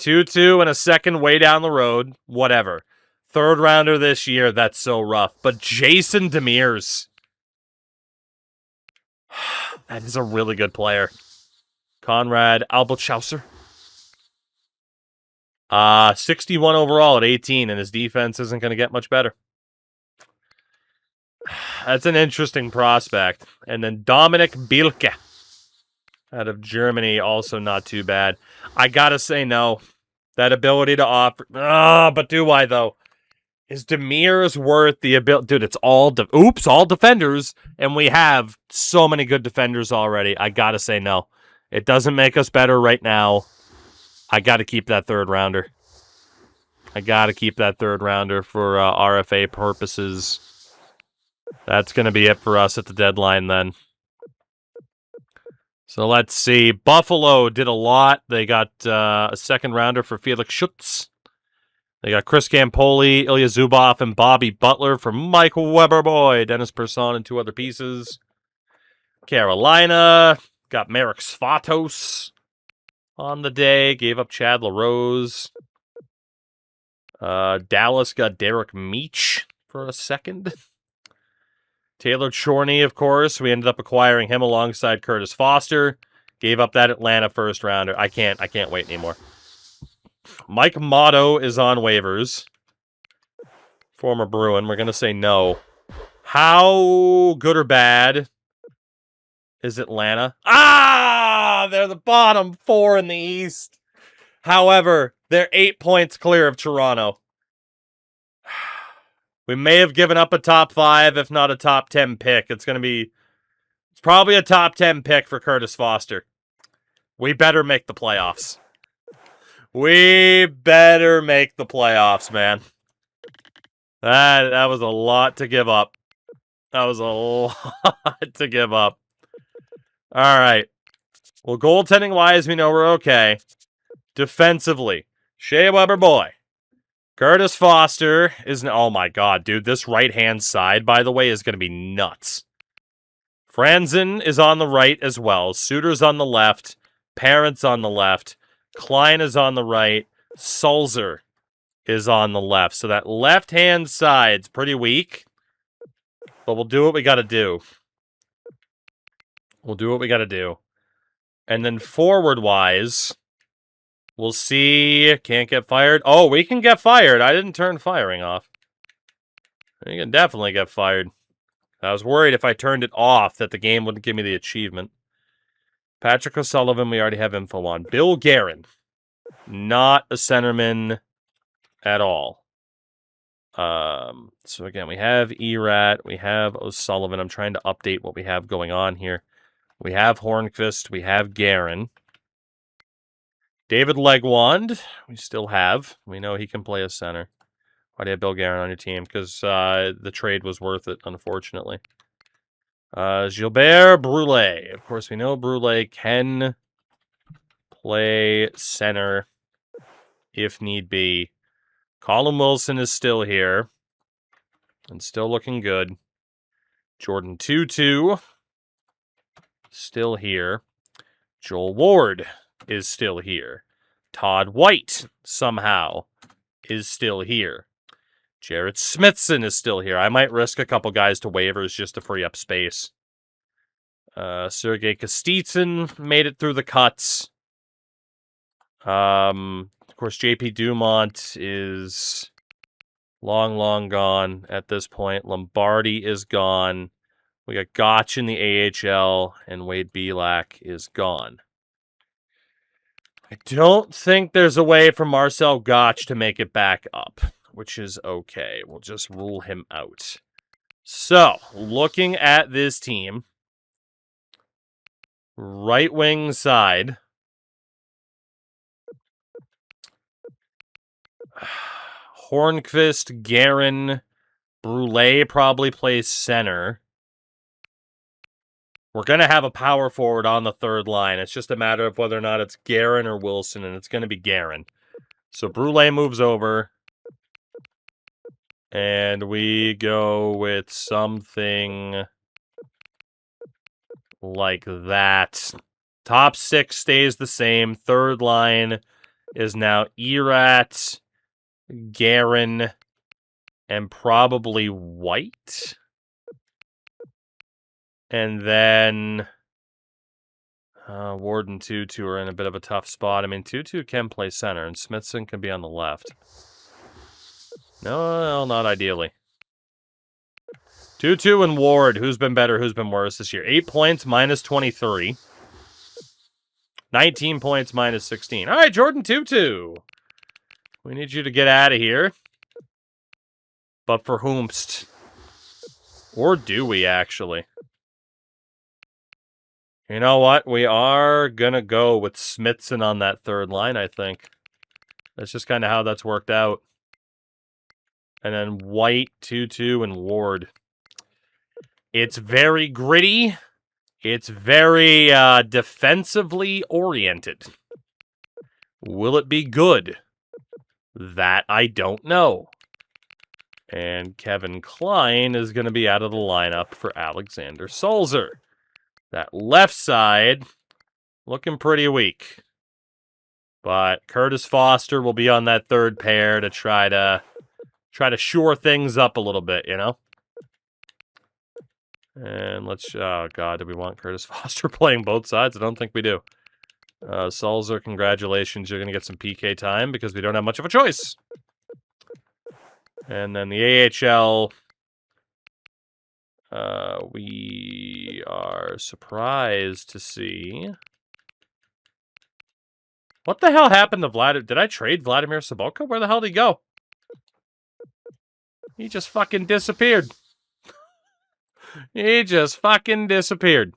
2-2 and a second way down the road. Whatever. Third rounder this year, that's so rough. But Jason Demers. That is a really good player. Conrad Albeltschauser. 61 overall at 18, and his defense isn't going to get much better. That's an interesting prospect. And then Dominic Bielke out of Germany, also not too bad. I got to say no. That ability to offer... but do I, though? Is Demers worth the ability? Dude, it's all defenders, and we have so many good defenders already. I gotta say no. It doesn't make us better right now. I gotta keep that third rounder. I gotta keep that third rounder for RFA purposes. That's gonna be it for us at the deadline then. So let's see. Buffalo did a lot. They got a second rounder for Felix Schutz. They got Chris Campoli, Ilya Zubov, and Bobby Butler for Mike Weberboy, Dennis Persson, and 2 other pieces. Carolina got Marek Svatos on the day. Gave up Chad LaRose. Dallas got Derek Meach for a second. Taylor Chorney, of course. We ended up acquiring him alongside Curtis Foster. Gave up that Atlanta first rounder. I can't wait anymore. Mike Motto is on waivers. Former Bruin. We're going to say no. How good or bad is Atlanta? They're the bottom 4 in the East. However, they're 8 points clear of Toronto. We may have given up a top 5, if not a top 10 pick. It's probably a top 10 pick for Curtis Foster. We better make the playoffs. We better make the playoffs, man. That was a lot to give up. That was a lot to give up. All right. Well, goaltending-wise, we know we're okay. Defensively, Shea Weber-Boy. Curtis Foster is... Oh, my God, dude. This right-hand side, by the way, is going to be nuts. Franzen is on the right as well. Suter's on the left. Parent's on the left. Klein is on the right. Sulzer is on the left. So that left-hand side's pretty weak. But we'll do what we got to do. We'll do what we got to do. And then forward-wise, we'll see. Can't get fired. Oh, we can get fired. I didn't turn firing off. You can definitely get fired. I was worried if I turned it off that the game wouldn't give me the achievement. Patrick O'Sullivan, we already have info on. Bill Guerin, not a centerman at all. So again, we have Erat, we have O'Sullivan. I'm trying to update what we have going on here. We have Hornqvist, we have Guerin. David Legwand, we still have. We know he can play a center. Why do you have Bill Guerin on your team? Because the trade was worth it, unfortunately. Gilbert Brule. Of course, we know Brule can play center if need be. Colin Wilson is still here and still looking good. Jordan Tutu still here. Joel Ward is still here. Todd White somehow is still here. Jared Smithson is still here. I might risk a couple guys to waivers just to free up space. Sergei Kostitsyn made it through the cuts. Of course, JP Dumont is long gone at this point. Lombardi is gone. We got Gotch in the AHL, and Wade Belak is gone. I don't think there's a way for Marcel Gotch to make it back up, which is okay. We'll just rule him out. So, looking at this team, right wing side, Hornqvist, Guerin, Brule probably plays center. We're going to have a power forward on the third line. It's just a matter of whether or not it's Guerin or Wilson, and it's going to be Guerin. So Brule moves over. And we go with something like that. Top 6 stays the same. Third line is now Erat, Garen, and probably White. And then Ward and Tutu are in a bit of a tough spot. I mean, Tutu can play center, and Smithson can be on the left. No, not ideally. Tutu and Ward, who's been better, who's been worse this year? 8 points, minus 23. 19 points, minus 16. All right, Jordan Tutu. We need you to get out of here. But for whomst? Or do we, actually? You know what? We are going to go with Smithson on that third line, I think. That's just kind of how that's worked out. And then White, Tutu, and Ward. It's very gritty. It's very defensively oriented. Will it be good? That I don't know. And Kevin Klein is going to be out of the lineup for Alexander Sulzer. That left side looking pretty weak. But Curtis Foster will be on that third pair to try to shore things up a little bit, you know? And let's... Oh, God, do we want Curtis Foster playing both sides? I don't think we do. Sulzer, congratulations. You're going to get some PK time because we don't have much of a choice. And then the AHL... we are surprised to see... What the hell happened to Vladimir? Did I trade Vladimir Sobotka? Where the hell did he go? He just fucking disappeared. He just fucking disappeared.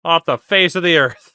Off the face of the earth.